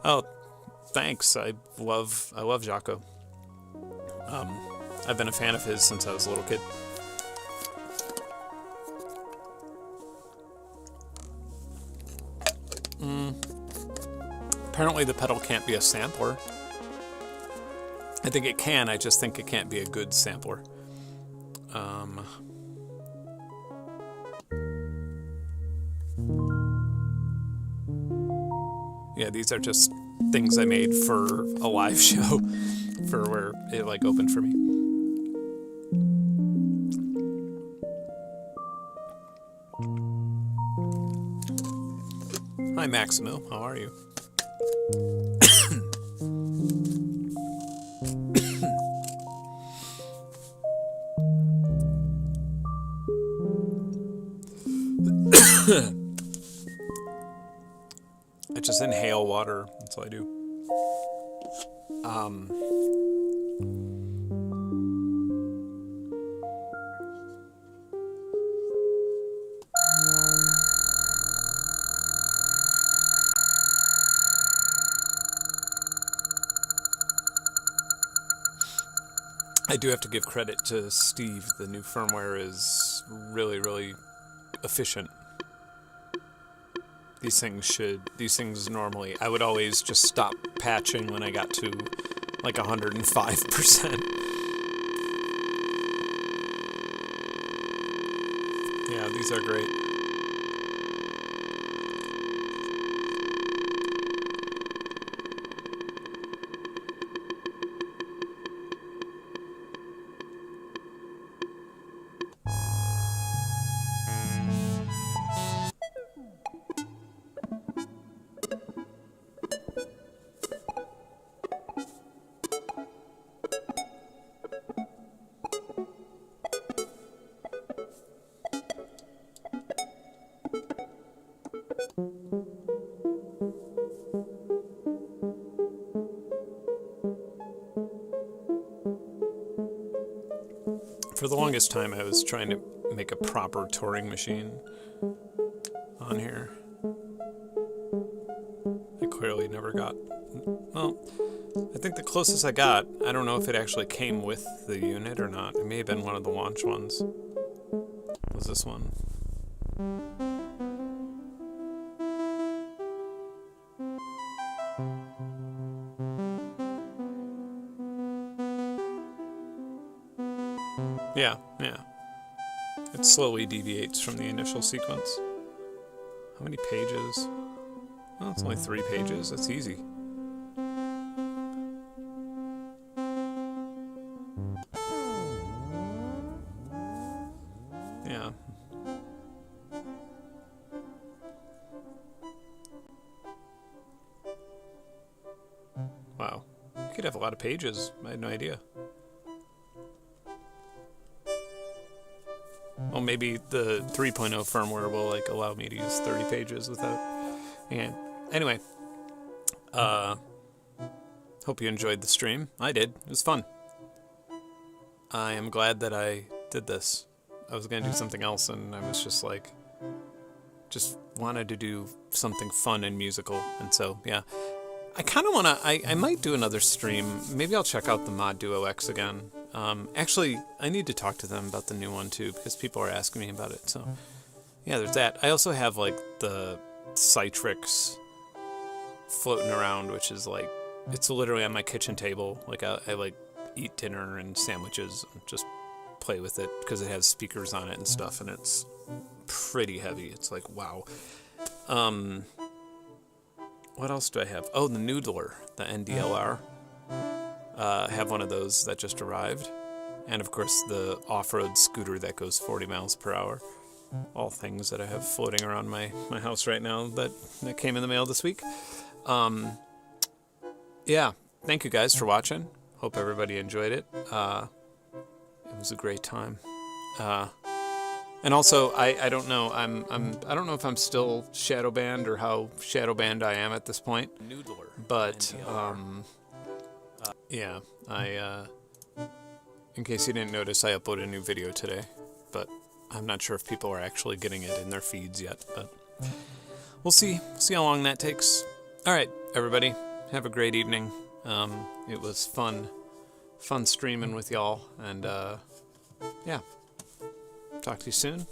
Speaker 1: Oh, thanks. I love Giaco. I've been a fan of his since I was a little kid. Apparently the pedal can't be a sampler. I think it can, I just think it can't be a good sampler. Yeah, these are just things I made for a live show, for where it like opened for me. Hi Maximo, how are you? I just inhale water, that's all I do. I do have to give credit to Steve. The new firmware is really, really efficient. These things normally, I would always just stop patching when I got to like 105%. Yeah, these are great. For the longest time, I was trying to make a proper Turing machine on here. I clearly never got... Well, I think the closest I got, I don't know if it actually came with the unit or not. It may have been one of the launch ones. Was this one? Yeah. It slowly deviates from the initial sequence. How many pages? Well, it's only 3 pages. That's easy. Yeah. Wow. You could have a lot of pages. I had no idea. Well, maybe the 3.0 firmware will like allow me to use 30 pages without... Yeah. Anyway. Hope you enjoyed the stream. I did. It was fun. I am glad that I did this. I was going to do something else, and I was just like... Just wanted to do something fun and musical, and so, yeah. I kind of want to... I might do another stream. Maybe I'll check out the Mod Duo X again. Actually, I need to talk to them about the new one, too, because people are asking me about it, so... Yeah, there's that. I also have, like, the Citrix floating around, which is, like... It's literally on my kitchen table. Like, I like, eat dinner and sandwiches and just play with it, because it has speakers on it and stuff, and it's pretty heavy. It's like, wow. What else do I have? Oh, the Noodler, the NDLR. I have one of those that just arrived. And, of course, the off-road scooter that goes 40 miles per hour. All things that I have floating around my house right now that came in the mail this week. Yeah, thank you guys for watching. Hope everybody enjoyed it. It was a great time. And also, I don't know. I don't know if I'm still shadow banned or how shadow banned I am at this point. Noodler. But yeah, in case you didn't notice, I uploaded a new video today. But I'm not sure if people are actually getting it in their feeds yet. But we'll see. See how long that takes. All right, everybody, have a great evening. It was fun streaming with y'all, and yeah. Talk to you soon.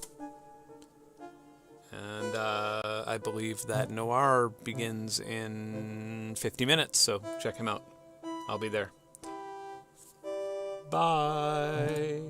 Speaker 1: And I believe that Noir begins in 50 minutes, so check him out. I'll be there. Bye.